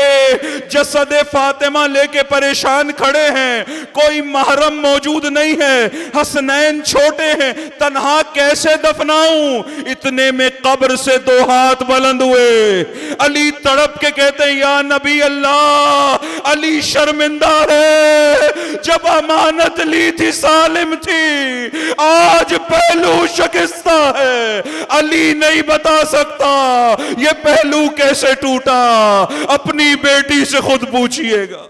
جسد فاطمہ لے کے پریشان کھڑے ہیں، کوئی محرم موجود نہیں ہے، حسنین چھوٹے ہیں، تنہا کیسے دفناؤں؟ اتنے میں قبر سے 2 ہاتھ بلند ہوئے، علی تڑپ کے کہتے ہیں یا نبی اللہ، علی شرمندہ ہے، جب امانت لی تھی سالم تھی، آج پہلو شکستہ ہے، علی نہیں بتا سکتا یہ پہلو کیسے ٹوٹا، اپنی بیٹی سے خود پوچھئے گا۔